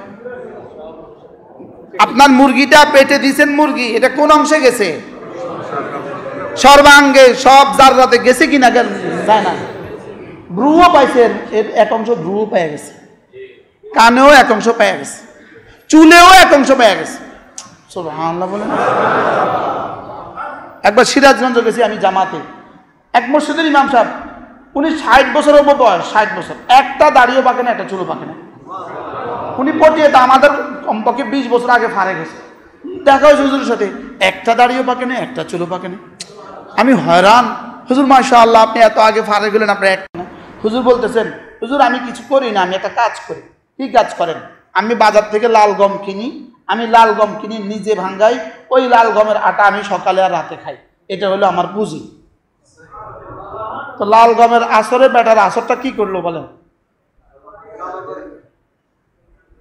আপনার মুরগিটা পেটে দিয়েছেন, মুরগি এটা কোন অংশে গেছে? সর্বাঙ্গে, সব জাররাতে গেছে কিনা? যায় না। ভ্রুও পাইছেন, এর এক অংশ ভ্রুও পেয়ে গেছে, কানেও এক অংশ পেয়ে গেছে, চুলেও এক অংশ পেয়ে গেছে। সুবহানাল্লাহ বলেন। একবার সিরাজগঞ্জ গেছি আমি জামাতে, এক মসজিদের ইমাম সাহেব, উনি 60 বছরের উপর বয়স, 60 বছর, একটা দাড়িও পাকে না, একটা চুলও পাকে না। উনি পটিয়ে তা আমাদের কমপক্ষে 20 বছর আগে ফারে গেছে। দেখা হয়েছে হুজুরের সাথে, একটা দাড়িও পাকে না, একটা চুলও পাকে না। আমি হয়রান, হুজুর মাশাআল্লাহ আপনি এত আগে ফারে গেলেন, আপনার একটা না। হুজুর বলতেছেন, হুজুর আমি কিছু করি না, আমি একটা কাজ করি। কি কাজ করেন? আমি বাজার থেকে লাল গম কিনি, আমি লাল গম কিনি, নিজে ভাঙ্গাই, ওই লাল গমের আটা আমি সকালে আর রাতে খাই, এটা হলো আমার পুঁজি। তো লাল গমের আসরে বেটার আসরটা কি করলো বলেন?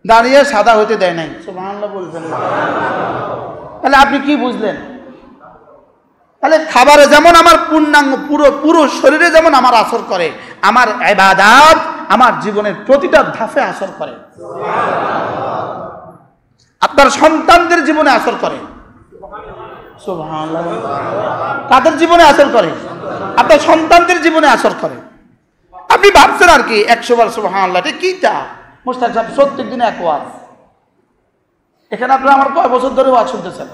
দাঁড়িয়ে সাদা হইতে দেয় নাই। সুবহানাল্লাহ বলবেন না। তাহলে আপনি কি বুঝলেন? তাহলে খাবারে যেমন আমার পূর্ণাঙ্গ পুরো শরীরে যেমন আমার আসর করে, আমার ইবাদত আমার জীবনের প্রতিটা ধাপে আসর করে। আপনার সন্তানদের জীবনে আসর করে। সুবহানাল্লাহ। কাদের জীবনে আসর করে? আপনার সন্তানদের জীবনে আসর করে। আপনি ভাবছেন আর কি 100 বার সুবহানাল্লাহ, এটা কিটা? মুস্তাক সাহেব প্রত্যেক দিনে এক ওয়াজ। এখানে আপনারা আমার কয় বছর ধরে ওয়াজ শুনতেছেন?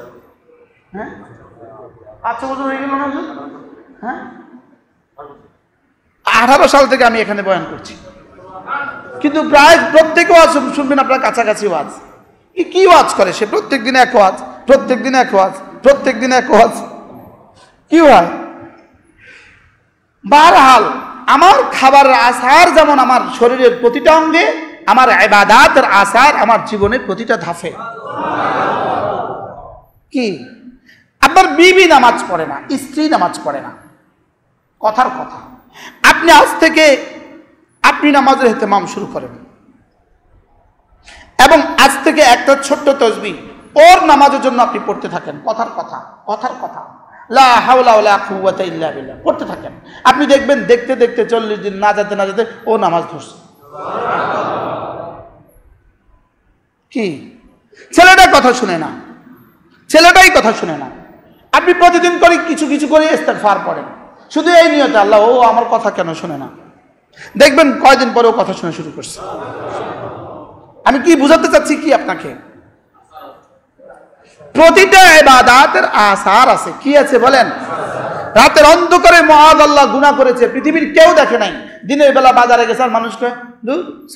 হ্যাঁ, 5 বছর হয়ে গেল না? হ্যাঁ, 18 সাল থেকে আমি এখানে বয়ান করছি, কিন্তু প্রায় প্রত্যেক ওয়াজ শুনবেন আপনার কাছাকাছি ওয়াজ। কি ওয়াজ করে সে? প্রত্যেক দিনে এক ওয়াজ, প্রত্যেক দিনে এক ওয়াজ, প্রত্যেক দিনে এক ওয়াজ। কি হয়? বারহাল আমার খাবারের আসার যেমন আমার শরীরের প্রতিটা অঙ্গে, আমার ইবাদতের আসার আমার জীবনের প্রতিটা ধাপে। কি? আপনার বিবি নামাজ পড়ে না, স্ত্রী নামাজ পড়ে না, কথার কথা। আপনি আজ থেকে আপনি নামাজের ইহতিমাম শুরু করেন, এবং আজ থেকে একটা ছোট্ট তাসবিহ ওর নামাজের জন্য আপনি পড়তে থাকেন, কথার কথা লা হাওলা ওয়ালা কুওয়াতা ইল্লা বিল্লাহ পড়তে থাকেন। আপনি দেখবেন দেখতে দেখতে 40 দিন না যেতে ও নামাজ ধরছে। কি ছেলেটাই কথা শুনে না, আপনি প্রতিদিন করে কিছু করে ইস্তেগফার পড়েন, শুধু এই নিয়তে আল্লাহ ও আমার কথা কেন শুনে না, দেখবেন কয়দিন পরে ও কথা শোনা শুরু করছে। আমি কি বুঝাতে চাচ্ছি কি আপনাকে, প্রতিটা ইবাদতের আসার আছে। কি আছে বলেন? রাতের অন্ধকারে মুআয আল্লাহ গুনাহ করেছে, পৃথিবীর কেউ দেখে নাই। দিনের বেলা বাজারে গেছে আর মানুষকে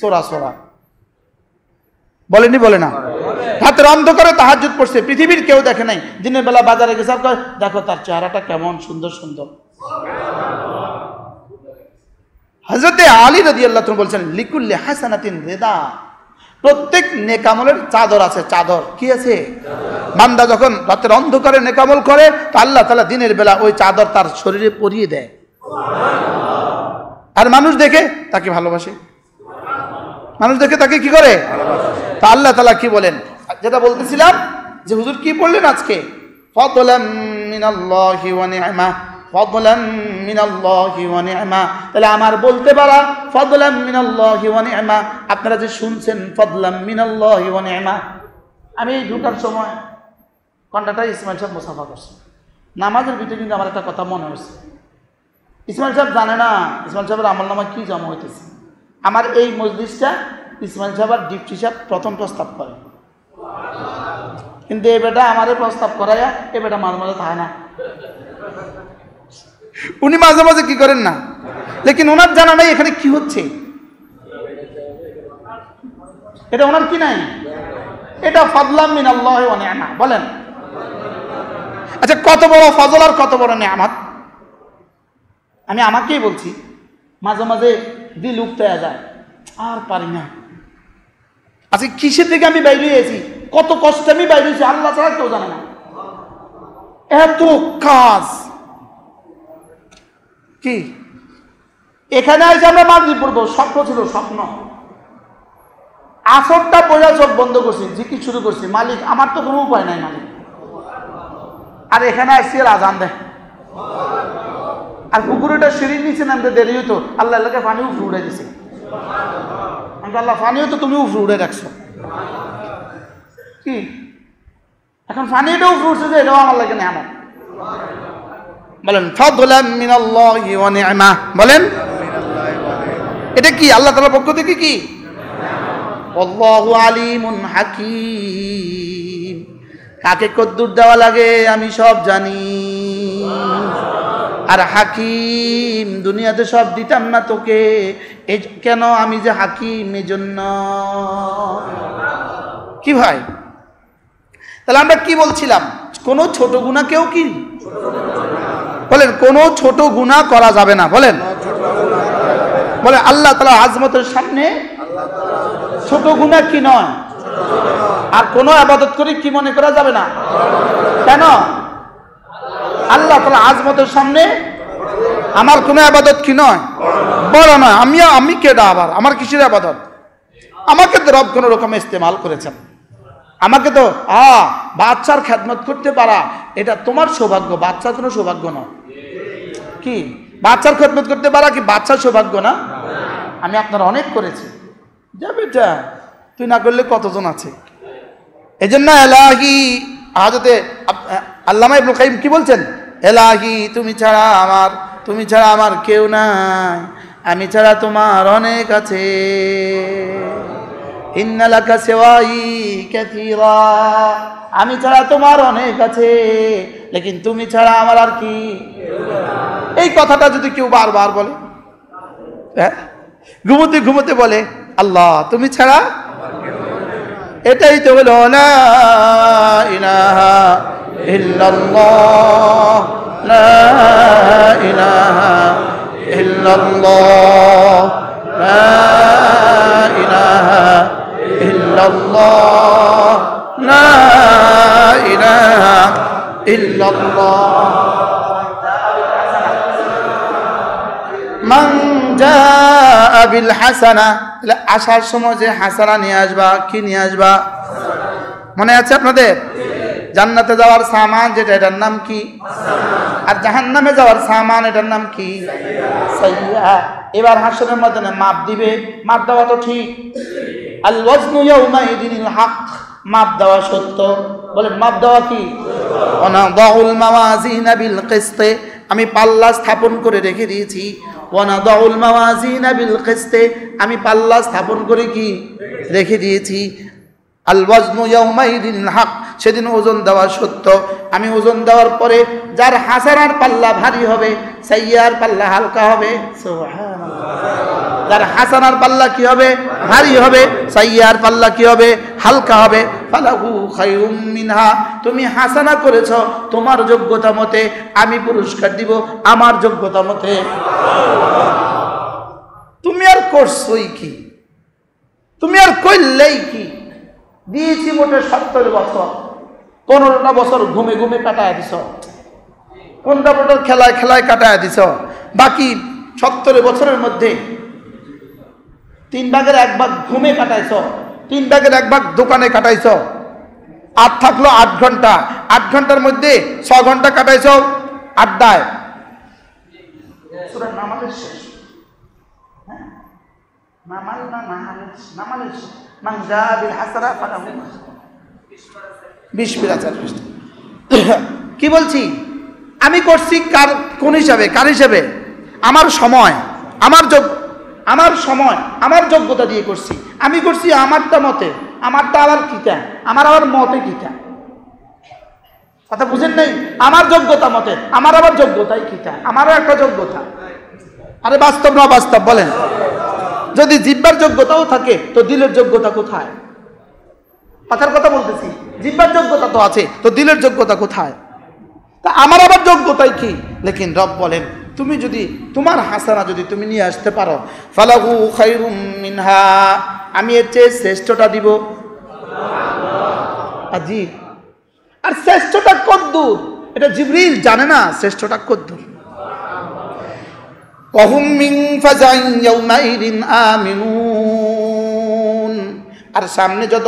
সোরা বলেনি, বলে না? রাতের অন্ধকারে তাহাজ্জুদ পড়ছে, পৃথিবীর কেউ দেখে নাই। দিনের বেলা বাজারে গেছে আর দেখো তার চেহারাটা কেমন সুন্দর। হযরতে আলী রাদিয়াল্লাহু তাআলা বলছেন লিকুল্লি হাসানাতিন রিদা, প্রত্যেক নেকামলের চাদর আছে। চাদর কি আছে? বান্দা যখন রাতের অন্ধকারে নেকামল করে তো আল্লাহ তাআলা দিনের বেলা ওই চাদর তার শরীরে পরিয়ে দেয়, আর মানুষ দেখে তাকে ভালোবাসে, মানুষ দেখে তাকে কি করে? তা আল্লাহ তাআলা কি বলেন, যেটা বলতেছিলাম যে হুজুর কি বললেন আজকে, ফাদলাম মিনাল্লাহি ওয়া নি'মা, ফাদলাম মিনাল্লাহি ওয়া নি'মা। তাহলে আমার বলতে পারা ফাদলাম মিনাল্লাহি ওয়া নি'মা, আপনারা যে শুনছেন ফাদলাম মিনাল্লাহি ওয়া নি'মা। আমি ঢোকার সময় কন্ট্রাক্টর ইসমাইল সাহেব মুসাফা করছে, নামাজের ভিতরে কিন্তু আমার একটা কথা মনে হয়েছে। ইসমাইল সাহেব জানে না ইসমাইল সাহেবের আমলনামায় কি জমা হইতেছে। আমার এই মজলিসটা ইসমাইল সাহেব আর ডিপটি সাহেব প্রথম প্রস্তাব করে, কিন্তু এ বেটা আমারে প্রস্তাব করাইয়া এ বেটা মাঝে মাঝে থাকে না। উনি মাঝে মাঝে কি করেন না, লেকিন ওনার জানা নাই এখানে কি হচ্ছে, এটা ওনার কি নাই, এটা ফাদলাম মিনাল্লাহি ওয়া নি'মা। বলেন আচ্ছা, কত বড় ফজল আর কত বড় নিয়ামত। আমি আমাকেই বলছি, মাঝে মাঝে দিল উঠতে যায়, আর পারি না। আচ্ছা কিসের থেকে আমি বাইরে হয়েছি, কত কষ্টে আমি বাইরে হয়েছি, আল্লাহ ছাড়া কেউ জানে না। এত কাজ কি এখানে এসে আমরা মাগরিব পড়বো, স্বপ্ন ছিল, স্বপ্ন। আসরটা পড়া চোখ বন্ধ করছি, জিকির শুরু করছি, মালিক আমার তো কোনো উপায় নাই মালিক। আর এখানে আসছি আজান দেয়, আর পুকুরটা সিঁড়ির নিচে নামতে দেরি হইতো, আল্লাহ এলাকে পানি উফরে উড়ে দিছে। আল্লাহ পানিও তো তুমি উফরে উড়ে রাখছো, কি এখন পানিটা উফরে উঠছে যে এটাও আমার লাগে নিয়ামত। বলেন ফাদলাম মিনাল্লাহি ওয়া নি'মা, বলেন এটা কি আল্লাহ তাআলার পক্ষ থেকে কি? আল্লাহু আলিমুন হাকীম, কাকে কদ্দুর দেওয়া লাগে আমি সব জানি। আর হাকিম, দুনিয়াতে সব দিতাম না তোকে, কেন আমি যে হাকিম এজন্য। কি ভাই, তাহলে আমরা কি বলছিলাম, কোন ছোট গুনাহ কেউ কি বলেন, কোন ছোট গুনাহ করা যাবে না। বলেন বলে আল্লাহ তাআলা আজমতের সামনে ছোট গুনাহ কি নয়। আর কোন ইবাদত করে কি মনে করা যাবে না। কেন? আল্লাহ তাআলা আজমতের সামনে আমার কোন ইবাদত কি নয়, বড় নয়। আমি কেডা আবার, আমার কিসের ইবাদত? আমাকে তো রব কোন রকম ইস্তেমাল করেছেন, আমাকে তো বাচ্চার খেদমত করতে পারা এটা তোমার সৌভাগ্য, বাচ্চার কোনো সৌভাগ্য নয়। কি বাচ্চার খেদমত করতে পারা কি বাচ্চার সৌভাগ্য না? আমি আপনার অনেক করেছি, যা বেটা তুই না করলে কতজন আছে। এজন্য এলাহি হাজতে আল্লামা ইবনুল কাইয়িম কি বলছেন, এলাহি তুমি ছাড়া আমার কেউ নাই, আমি ছাড়া তোমার অনেক আছে। ইন্না লাকা সিওয়াই কাসীরা, আমি ছাড়া তোমার অনেক আছে, লেকিন তুমি ছাড়া আমার আর কি। এই কথাটা যদি কেউ বারবার বলে, ঘুমোতে ঘুমোতে বলে আল্লাহ তুমি ছাড়া, এটাই তো হলো লা ইলাহা ইল্লাল্লাহ, লা ইলাহা ইল্লাল্লাহ, লা ইলাহা ইল্লাল্লাহ, লা ইলাহা ইল্লাল্লাহ। মান জাআ বিল হাসানা, আসার সময় যে হাসানা নিয়ে আসবা, কি নিয়ে আসবা? মনে আছে আপনাদের? জান্নাতে যাওয়ার সামান যেটা, এটার নাম কি? আর জাহান্নামে যাওয়ার সামান, এটার নাম কি? সাইয়্যা। এবার হাসরের ময়দানে মাপ দিবে, মাপ দেওয়া তো ঠিক। আল ওয়াজনু ইয়াউমাইদিনিল হক, মাপ দেওয়া সত্য। বলেন মাপ দেওয়া কি? ওয়ানাদাউল মাওয়াজিনা বিল কিসতে, আমি পাল্লা স্থাপন করে রেখে দিয়েছি। ওয়ানাদাউল মাওয়াজিনা বিল কিসতে, আমি পাল্লা স্থাপন করে কি রেখে দিয়েছি। আল ওয়াজনু ইয়াউমাইদিনিল হক, সেদিন ওজন দেওয়া সত্য। আমি ওজন দেওয়ার পরে যার হাসানার পাল্লা ভারী হবে, সাইয়্যার পাল্লা হালকা হবে। সুবহানাল্লাহ। যার হাসানার পাল্লা কি হবে? ভারী হবে। সাইয়্যার পাল্লা কি হবে? হালকা হবে। ফালাহু খায়রুম মিনহা, তুমি হাসানা করেছো তোমার যোগ্যতা মতে, আমি পুরস্কার দিব আমার যোগ্যতা মতে। তুমি আর করছই কি? তুমি আর কইলেই কি? দিয়েছি মোটে 70 বছর, 15টা বছর ঘুমে ঘুমে কাটায় দিছ, 15টা বছর খেলায় খেলায় কাটায় দিছ। বাকি 70 বছরের মধ্যে 3 ভাগের 1 ভাগ ঘুমে কাটাইছ, 3 ভাগের 1 ভাগ দোকানে কাটাইছ। আর থাকলো 8 ঘন্টা। 8 ঘন্টার মধ্যে 6 ঘন্টা কাটাইছ আড্ডায়। নামাজের শেষ, কি বলছি? আমি করছি কোন হিসাবে? কার হিসাবে? আমার সময়, আমার সময়, আমার যোগ্যতা দিয়ে করছি। আমি করছি আমারটা মতে, আমারটা আবার কিটা, আমার আবার মতে কিটা। কথা বুঝেন নাই? আমার যোগ্যতা মতে, আমার আবার যোগ্যতাই কিটা, আমারও একটা যোগ্যতা। আরে বাস্তব না বাস্তব বলেন? যদি জিহ্বার যোগ্যতাও থাকে তো দিলের যোগ্যতা কোথায়? কথার কথা বলতেছি, জিহ্বার যোগ্যতা তো আছে, তো দিলের যোগ্যতা কোথায়? তা আমার আবার যোগ্যতাই কি? লেকিন রব বলেন তুমি যদি তোমার হাসানা যদি তুমি নিয়ে আসতে পারো, ফালাহু খায়রুম মিনহা, আমি এর চেয়ে শ্রেষ্ঠটা দিব। আজিব। আর শ্রেষ্ঠটা কদ্দূর এটা জিবরিল জানে না, শ্রেষ্ঠটা কদ্দূর। ওয়াহুম মিন ফাজাইন ইয়াউমাইদিন আমিনুন, আর সামনে যত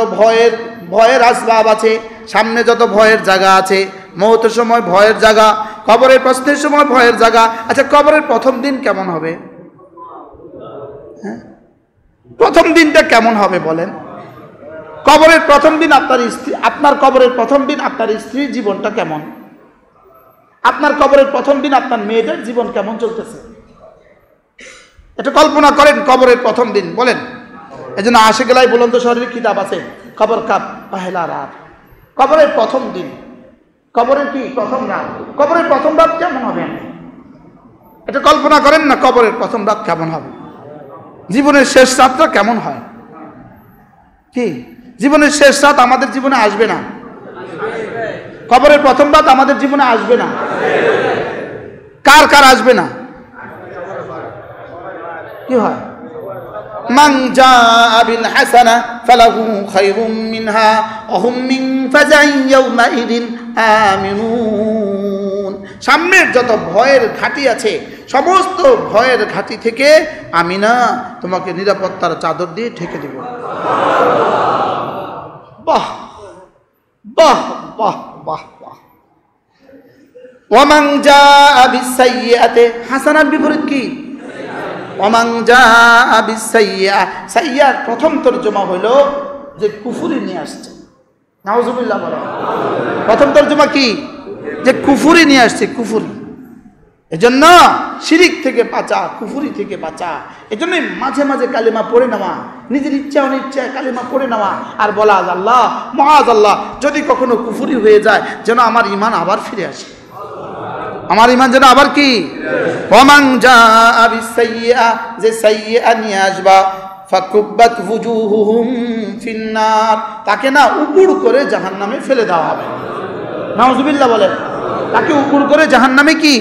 ভয়ের আসবাব আছে, সামনে যত ভয়ের জায়গা আছে, মওতের সময় ভয়ের জায়গা, কবরের প্রশ্নের সময় ভয়ের জায়গা। আচ্ছা কবরের প্রথম দিন কেমন হবে? হ্যাঁ, প্রথম দিনটা কেমন হবে বলেন? কবরের প্রথম দিন আপনার কবরের প্রথম দিন আপনার স্ত্রীর জীবনটা কেমন? আপনার কবরের প্রথম দিন আপনার মেয়েদের জীবন কেমন চলতেছে? এটা কল্পনা করেন কবরের প্রথম দিন। বলেন, এই জন্য আশিকুল্লাহ বুলন্দ শহরের কিতাব আছে কবর কাপ পহেলা রাত। কবরের প্রথম দিন, কবরের কি প্রথম রাত, কবরের প্রথম রাত কেমন হবে? এটা কল্পনা করেন না কবরের প্রথম রাত কেমন হবে? জীবনের শেষ রাতটা কেমন হয়? কি জীবনের শেষ রাত আমাদের জীবনে আসবে না? কবরের প্রথম রাত আমাদের জীবনে আসবে না? কার কার আসবে না? কি হয়? মান জাআ বিল হাসানা ফালাহু খায়রুম মিনহা ওয়া হুম মিন ফাজাইন ইয়াউমাইদিন আমিনুন। সামনের যত ভয়ের ঘাঁটি আছে, সমস্ত ভয়ের ঘাঁটি থেকে আমি না তোমাকে নিরাপত্তার চাদর দিয়ে ঢেকে দেব। বাহ বাহ বাহ বাহ বাহ। ওয়া মান জাআ বিস সাইয়্যাতি, হাসানার বিপরীত কি? ওমান জাআ বিস-সাইয়্যা, সাইয়্যার প্রথম তরজমা হলো যে কুফরি নিয়ে আসছে। নাউজুবিল্লাহ বলেন। প্রথম তরজমা কি? যে কুফরি নিয়ে আসছে, কুফরি। এজন্য শিরিক থেকে বাঁচা, কুফরি থেকে বাঁচা। এজন্য মাঝে মাঝে কালিমা পড়ে নেওয়া, নিজের ইচ্ছা অনিচ্ছায় কালিমা পড়ে নেওয়া আর বলা আল্লাহ মুআযাল্লাহ, যদি কখনো কুফরি হয়ে যায় যেন আমার ঈমান আবার ফিরে আসে, আমার ঈমান যেন আবার কি? ওমান জাআ বিস-সাইয়্যা, যে সাইয়্যা নিয়ে আসবা, ফাকুব্বাত ওয়ুজুহুহুম ফিন্নার, তাকে না উপর করে জাহান্নামে ফেলে দেওয়া হবে। নাউজুবিল্লাহ বলেন। তাকে উপর করে জাহান্নামে কি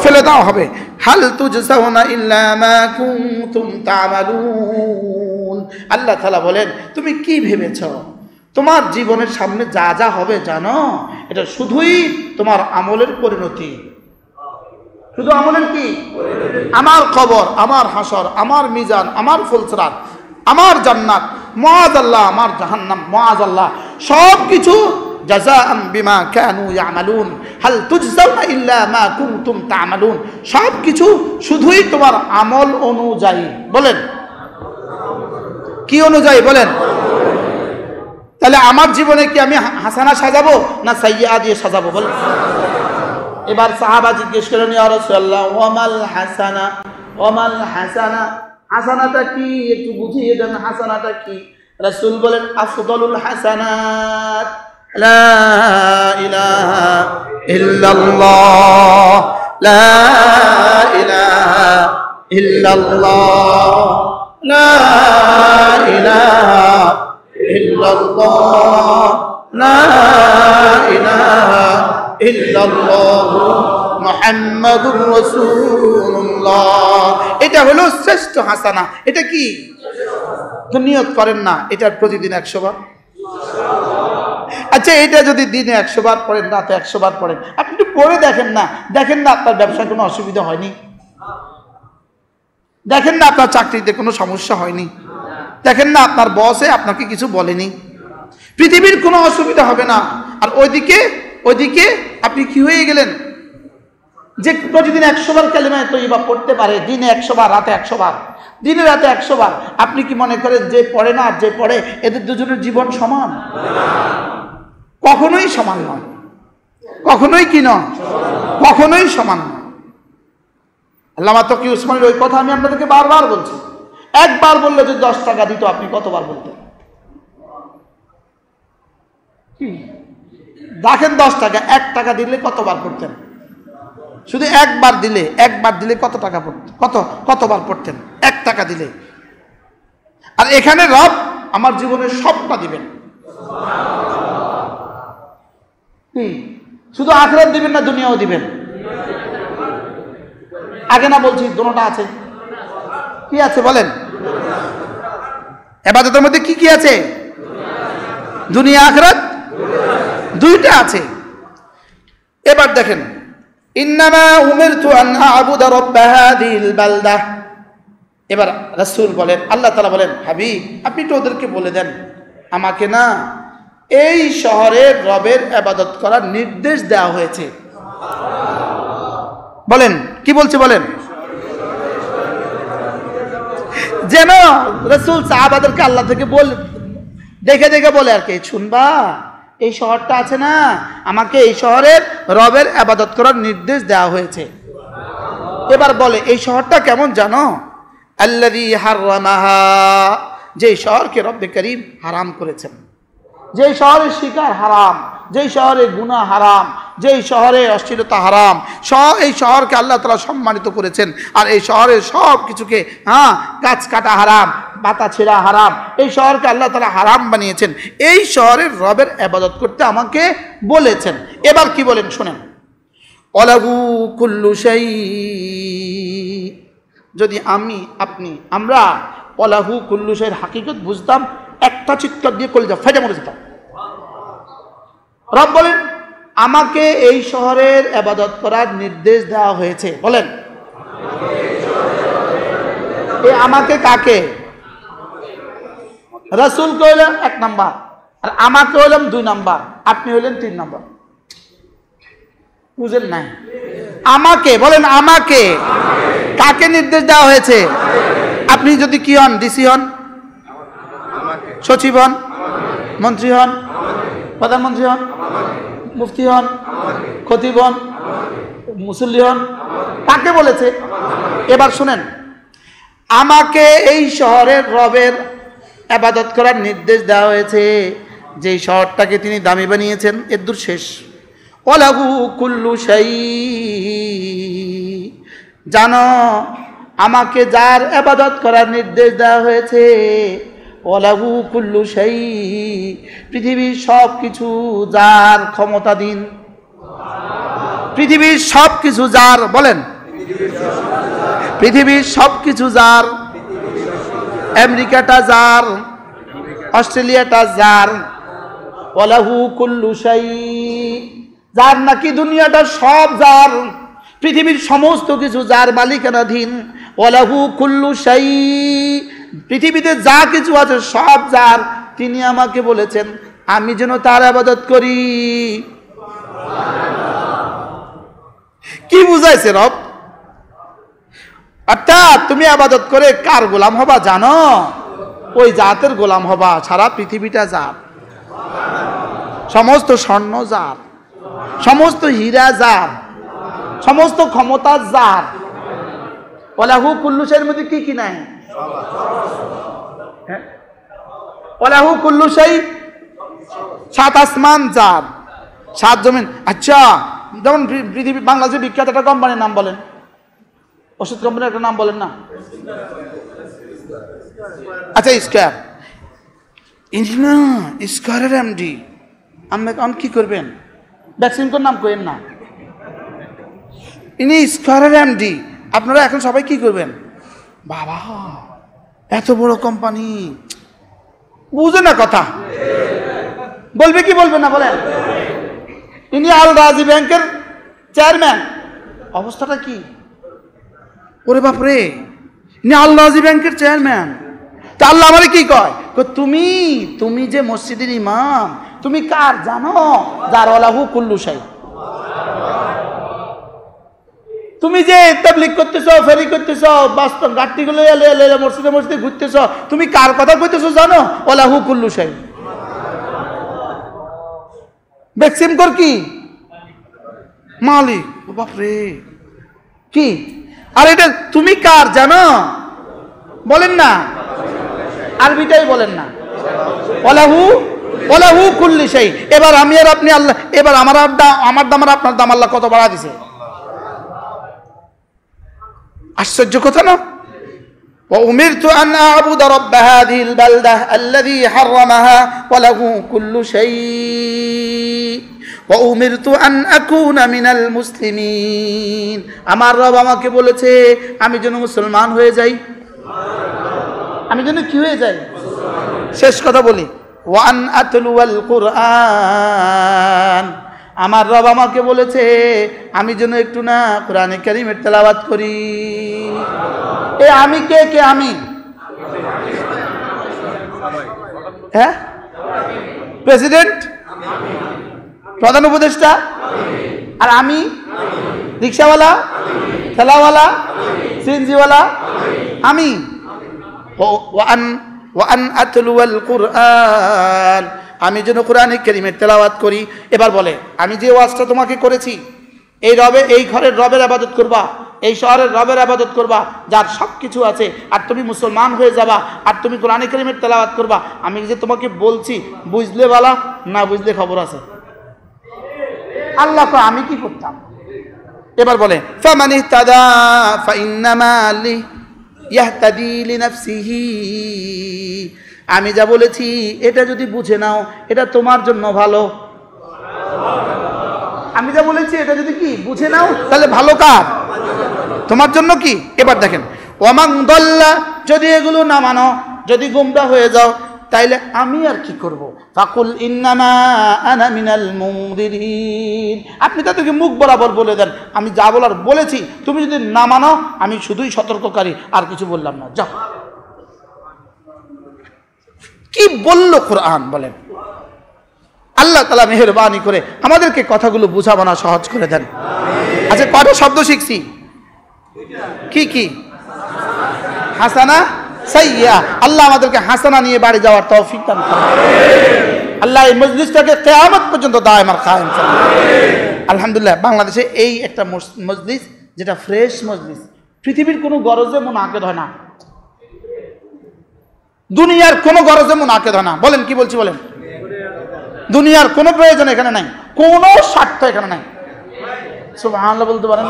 ফেলে দেওয়া হবে। হাল তুজসাউনা ইল্লা মা কুনতুম তা'মালুন, আল্লাহ তাআলা বলেন তুমি কি ভেবেছো তোমার জীবনের সামনে যা যা হবে জানো, এটা শুধুই তোমার আমলের পরিণতি। শুধু আমলের কি? আমার কবর, আমার হাসর, আমার মিজান, আমার ফুলসরাত, আমার জান্নাত, মুআযাল্লাহ, আমার জাহান্নাম, মুআযাল্লাহ, সবকিছু জাযাআন বিমা কানু ইয়ামালুন হাল তুজজাউনা ইল্লা মা কুনতুম তা'মালুন, সবকিছু শুধুই তোমার আমল অনুযায়ী। বলেন কি অনুযায়ী? বলেন। তাহলে আমার জীবনে কি আমি হাসানা সাজাবো না সাইয়্যা দিয়ে সাজাবো? বলেন। এবার সাহাবা জিজ্ঞেস করলেন, ইয়া রাসূলুল্লাহ ওয়ামাল হাসানা, ওয়ামাল হাসানা, হাসানাটা কি একটু বুঝিয়ে দেন, হাসানাটা কি? রাসূল বলেন, আফদালুল হাসানাত লা ইলাহা ইল্লাল্লাহ, লা ইলাহা ইল্লাল্লাহ, লা ইলাহা ইল্লাল্লাহ, লা ইলাহা ইল্লাল্লাহ মুহাম্মাদুর রাসূলুল্লাহ। এটা হলো শ্রেষ্ঠ হাসানা। এটা কি? তো নিয়ত করেন না এটার প্রতিদিন 100 বার। আচ্ছা, এটা যদি দিনে 100 বার পড়েন, রাতে 100 বার পড়েন, আপনি একটু পড়ে দেখেন না, দেখেন না আপনার ব্যবসায় কোনো অসুবিধা হয়নি, দেখেন না আপনার চাকরিতে কোনো সমস্যা হয়নি, দেখেন না আপনার বসে আপনাকে কিছু বলেনি, পৃথিবীর কোনো অসুবিধা হবে না। আর ওইদিকে আপনি কি হয়ে গেলেন যে প্রতিদিন 100 বার কালিমা তৈয়বা পড়তে পারে, দিনে 100 বার, রাতে 100 বার, দিনে রাতে 100 বার। আপনি কি মনে করেন যে পড়ে না আর যে পড়ে এদের দুজনের জীবন সমান? কখনোই সমান নয়, কখনোই কি নয়, কখনোই সমান নয়। আল্লামা তকি উসমানীর ওই কথা আমি আপনাদেরকে বারবার বলছি। একবার বললে যদি 10 টাকা দিত, আপনি কতবার বলতেন? কি দেখেন, 10 টাকা, 1 টাকা দিলে কতবার পড়তেন? শুধু একবার দিলে কত টাকা পড়তেন? কতবার পড়তেন? 1 টাকা দিলে। আর এখানে রব আমার জীবনের সবটা দিবেন। শুধু আখিরাত দিবেন না, দুনিয়াও দিবেন? আগে না বলছি দুটোটা আছে। কি আছে বলেন? ইবাদতের মধ্যে কি কি আছে? দুনিয়া আখিরাত দুইটা আছে। এবার দেখেন, ইন্নামা উমিরতু আন আ'বুদা রাব্ব হাযিহিল বালদা। এবার রাসূল বলেন, আল্লাহ তাআলা বলেন, হাবিব আপনি তো ওদেরকে বলে দেন, আমাকে না এই শহরের রবের ইবাদত করার নির্দেশ দেওয়া হয়েছে। বলেন কি বলছে? বলেন। যেন রাসূল সাহাবাদেরকে আল্লাহ থেকে দেখে দেখে বলে আর কি, শুনবা এই শহরটা আছে না, আমাকে এই শহরের রবের ইবাদত করার নির্দেশ দেওয়া হয়েছে। এবার বলে এই শহরটা কেমন জানো? আল্লাযী হারামাহা, যে শহরকে রব্বে করিম হারাম করেছেন, যে শহরের শিকার হারাম, যে শহরে গুনাহ হারাম, যে শহরে অশ্লীলতা হারাম, এই শহরকে আল্লাহ তাআলা সম্মানিত করেছেন। আর এই শহরের সব কিছুকে গাছ কাটা হারাম, পাতা ছেঁড়া হারাম, এই শহরকে আল্লাহ তাআলা হারাম বানিয়েছেন। এই শহরের রবের ইবাদত করতে আমাকে বলেছেন। এবার কি বলেন শুনেন, ওয়ালাহু কুল্লু শাই, যদি আমরা ওয়ালাহু কুল্লু শাইয়ের হাকিকত বুঝতাম, একটা চিৎকার দিয়ে কলিজা ফেটে মরে যেতাম। রব বলেন আমাকে এই শহরের ইবাদত করার নির্দেশ দেওয়া হয়েছে। বলেন এই আমাকে কাকে? রাসূল কইলেন 1 নাম্বার, আর আমাকে হইলাম 2 নাম্বার, আপনি হইলেন 3 নাম্বার। বুঝেন নাই? আমাকে বলেন, আমাকে কাকে নির্দেশ দেওয়া হয়েছে? আপনি যদি কি হন, ডিসি হন, সচিব হন, মন্ত্রী হন, প্রধানমন্ত্রী হন, মুফতি হন, খতিব হন, মুসল্লি হন, কাকে বলেছে? এবার শুনেন, আমাকে এই শহরের রবের ইবাদত করার নির্দেশ দেওয়া হয়েছে, যে শহরটাকে তিনি দামি বানিয়েছেন। এর দূর শেষ। ওয়ালাহু কুল্লু শাই, জানো আমাকে যার ইবাদত করার নির্দেশ দেওয়া হয়েছে, ওয়ালাহু কুল্লু শাই, পৃথিবীর সব কিছু যার ক্ষমতাধীন, পৃথিবীর সব কিছু যার। বলেন পৃথিবীর সব কিছু যার, আমেরিকাটা যার, অস্ট্রেলিয়াটা যার, ওয়ালাহু কুল্লু শাই, যার নাকি দুনিয়াটা সব যার, পৃথিবীর সমস্ত কিছু যার মালিকানাধীন। ওয়ালাহু কুল্লু শাই, পৃথিবীতে যা কিছু আছে সব যার। তিনি আমাকে বলেছেন আমি যেন তার ইবাদত করি। কি বুঝাইছে রব? অর্থাৎ তুমি ইবাদত করে কার গোলাম হবা জানো? ওই জাতের গোলাম হবা। সারা পৃথিবীটা জাত, সমস্ত স্বর্ণ জাত, সমস্ত হীরা জাত, সমস্ত ক্ষমতা জাত। ওয়ালাহু কুল্লু শাইইর মধ্যে কি কি নাই? ওয়ালাহু কুল্লু শাই, 7 আসমান জাত, 7 জমিন। আচ্ছা, যেমন পৃথিবী বাংলাদেশের বিখ্যাত একটা কোম্পানির নাম বলেন, ওষুধ কোম্পানির একটা নাম বলেন না। আচ্ছা, স্কয়ার। স্কয়ারের এমডি আপনি এখন কি করবেন? ভ্যাকসিন কোন নাম কইেন না, ইনি স্কয়ারের এমডি। আপনারা এখন সবাই কি করবেন? বাবা, এত বড় কোম্পানি, বুঝে না কথা, বলবে কি বলবে না বলেন? ইনি আল রাজি ব্যাংকের চেয়ারম্যান। অবস্থাটা কি? ওরে বাপরে, ইনি আল রাজি ব্যাংকের চেয়ারম্যান। তা আল্লাহ আমারে কি কয়? তুমি তুমি যে মসজিদের ইমাম, তুমি কার জানো? যার ওয়ালাহু কুল্লু শাই। তুমি যে তাবলীগ করতেছ, ফেরি করতেছ, বাস্তব গাড়িগুলো মসজিদে মসজিদে ঘুরতেছ, তুমি কার কথা কইতেছ জানো? ওয়ালাহু কুল্লু শাই। ভ্যাকসিন কর কি? মালিক। ও বাপরে, কি? আর এটা তুমি কার জানো? বলেন না, আরবিটাই বলেন না। ওয়ালাহু কুল্লু শাই। এবার আমি আর আপনি আল্লাহ, এবার আমার দাম আর আপনার দাম আল্লাহ কত বাড়া দিছে। আশ্চর্য কথা না? وأمرت أن أعبد رب هذه البلدة الذي حرمها وله كل شيء وأمرت أن أكون من المسلمين। আমার রব আমাকে বলেছে আমি যেন মুসলমান হয়ে যাই। আমি যেন কি হয়ে যাই? শেষ কথা বলি, ওয়ান আতলুয়াল কুরআন। আমার রব আমাকে বলেছে আমি যেন একটু না কোরআনে কারীমের তেলাওয়াত করি। এ আমি কে? কে আমি? হ্যাঁ, প্রেসিডেন্ট, প্রধান উপদেষ্টা। আর আমি রিক্সাওয়ালা, ঠেলাওয়ালা, সিএনজিওয়ালা। আমি ওয়ান আতলুয়াল কুরআন, আমি যেন কোরআনে কারীমের তেলাওয়াত করি। এবার বলে, আমি যে ওয়াজটা তোমাকে করেছি, এই ঘরের রবের ইবাদত করবা, এই শহরের রবের ইবাদত করবা যার সব কিছু আছে, আর তুমি মুসলমান হয়ে যাবা, আর তুমি কোরআনে কারীমের তেলাওয়াত করবা। আমি যে তোমাকে বলছি, বুঝলে বালা, না বুঝলে খবর আছে। আল্লাহ তো আমি কি করতাম? এবার বলে, ফামান ইহতাদা ফাইন্নামা ইয়াহতাদি লিনাফসিহি। আমি যা বলেছি এটা যদি বুঝে নাও, এটা তোমার জন্য ভালো। আমি যা বলেছি এটা যদি কি বুঝে নাও, তাহলে ভালো কার? তোমার জন্য কি? এবার দেখেন, ওয়ামান দাল্লা, যদি এগুলো না মানো, যদি গোমরাহ হয়ে যাও, তাইলে আমি আর কি করব? ফাকুল ইন্নামা আনা মিনাল মুনদিরিন। আপনি তাদেরকে মুখ বরাবর বলে দেন আমি যা বলার বলেছি, তুমি যদি না মানো আমি শুধুই সতর্ককারী, আর কিছু বললাম না। যাও। কি বললো কোরআন বলেন? আল্লাহ তাআলা মেহেরবানি করে আমাদেরকে কথাগুলো বুঝাবানা সহজ করে দেন। আচ্ছা, কয়টা শব্দ শিখছি? কি কি? হাসানা, সাইয়্যা। আল্লাহ আমাদেরকে হাসানা নিয়ে বাড়ি যাওয়ার তৌফিক দান করুন। আল্লাহ এই মজলিসটাকে কিয়ামত পর্যন্ত দায়েম আর কায়েম করুন। আলহামদুলিল্লাহ, বাংলাদেশে এই একটা মজলিস যেটা ফ্রেশ মজলিস, পৃথিবীর কোনো গরজে মুনাকিদ হয় না, দুনিয়ার কোনো গরজে মুনাকিদ হয় না। বলেন কি বলছি বলেন? দুনিয়ার কোনো প্রয়োজন এখানে নাই, কোনো স্বার্থ এখানে নাই। সুবহানাল্লাহ বলতে পারেন?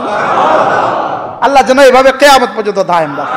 আল্লাহ যেন এভাবে কিয়ামত পর্যন্ত দায়েম রাখে।